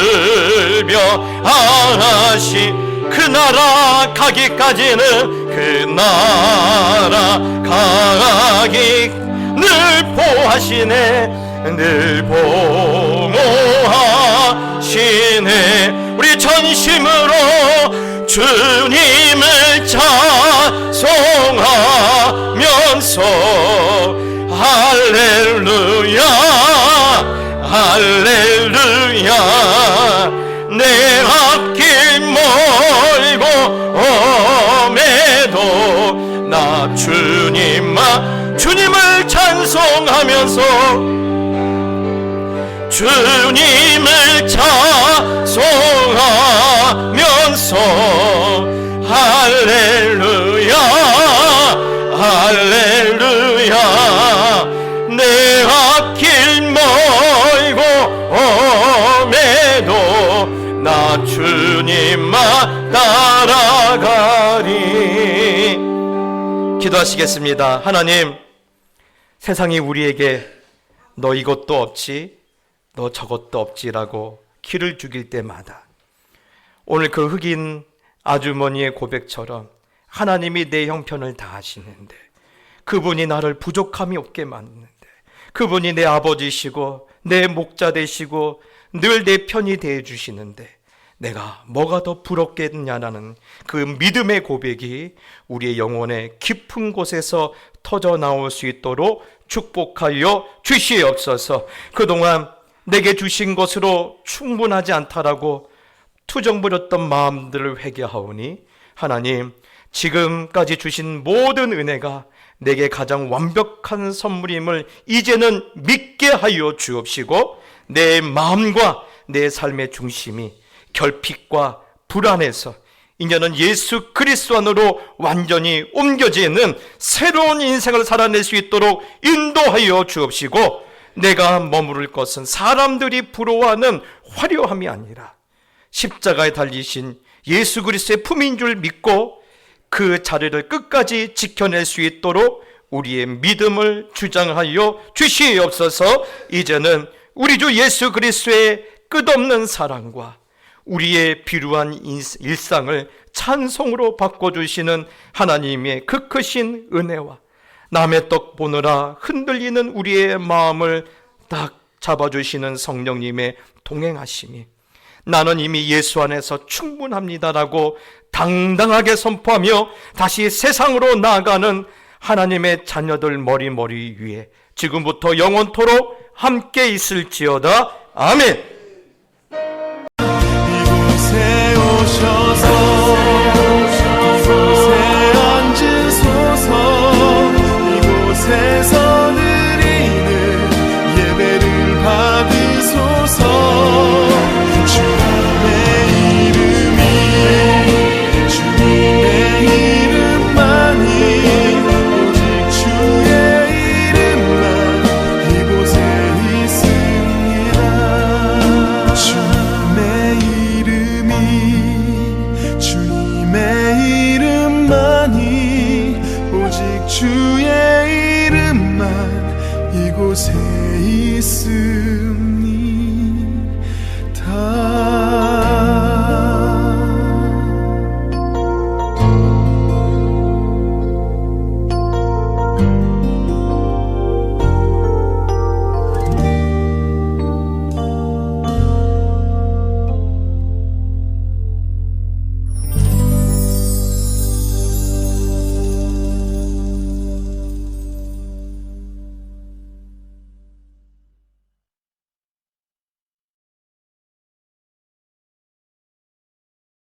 그 나라 가기까지는 그 나라 가기 늘 보호하시네 늘 보호하시네. 우리 전심으로 주님을 찬송하면서 할렐루야 할렐루야 내 앞길 멀고 험해도 나 주님을 찬송하면서 주님을 찬송하면서 할렐루야 할렐루야 내 앞길 멀고 험해도 나 주님만 따라가리. 기도하시겠습니다. 하나님, 세상이 우리에게 너 이것도 없지 너 저것도 없지라고 길을 죽일 때마다 오늘 그 흑인 아주머니의 고백처럼 하나님이 내 형편을 다 하시는데 그분이 나를 부족함이 없게 만드는데 그분이 내 아버지시고 내 목자 되시고 늘 내 편이 대해주시는데 내가 뭐가 더 부럽겠냐라는 그 믿음의 고백이 우리의 영혼의 깊은 곳에서 터져 나올 수 있도록 축복하여 주시옵소서. 그동안 내게 주신 것으로 충분하지 않다라고 투정 부렸던 마음들을 회개하오니 하나님 지금까지 주신 모든 은혜가 내게 가장 완벽한 선물임을 이제는 믿게 하여 주옵시고, 내 마음과 내 삶의 중심이 결핍과 불안에서 이제는 예수 그리스도 안으로 완전히 옮겨지는 새로운 인생을 살아낼 수 있도록 인도하여 주옵시고, 내가 머무를 것은 사람들이 부러워하는 화려함이 아니라 십자가에 달리신 예수 그리스도의 품인 줄 믿고 그 자리를 끝까지 지켜낼 수 있도록 우리의 믿음을 주장하여 주시옵소서. 이제는 우리 주 예수 그리스도의 끝없는 사랑과 우리의 필요한 일상을 찬송으로 바꿔주시는 하나님의 그 크신 은혜와 남의 떡 보느라 흔들리는 우리의 마음을 딱 잡아주시는 성령님의 동행하심이, 나는 이미 예수 안에서 충분합니다라고 당당하게 선포하며 다시 세상으로 나아가는 하나님의 자녀들 머리 위에 지금부터 영원토록 함께 있을지어다. 아멘. 이곳에 오셔서 이곳에 앉으소서. 이곳에서 드리는 예배를 받으소서. 주님의 이름만이, 오직 주의 이름만 이곳에 있습니다. 주님의 이름만이, 오직 주의 이름만 이곳에 있습니다.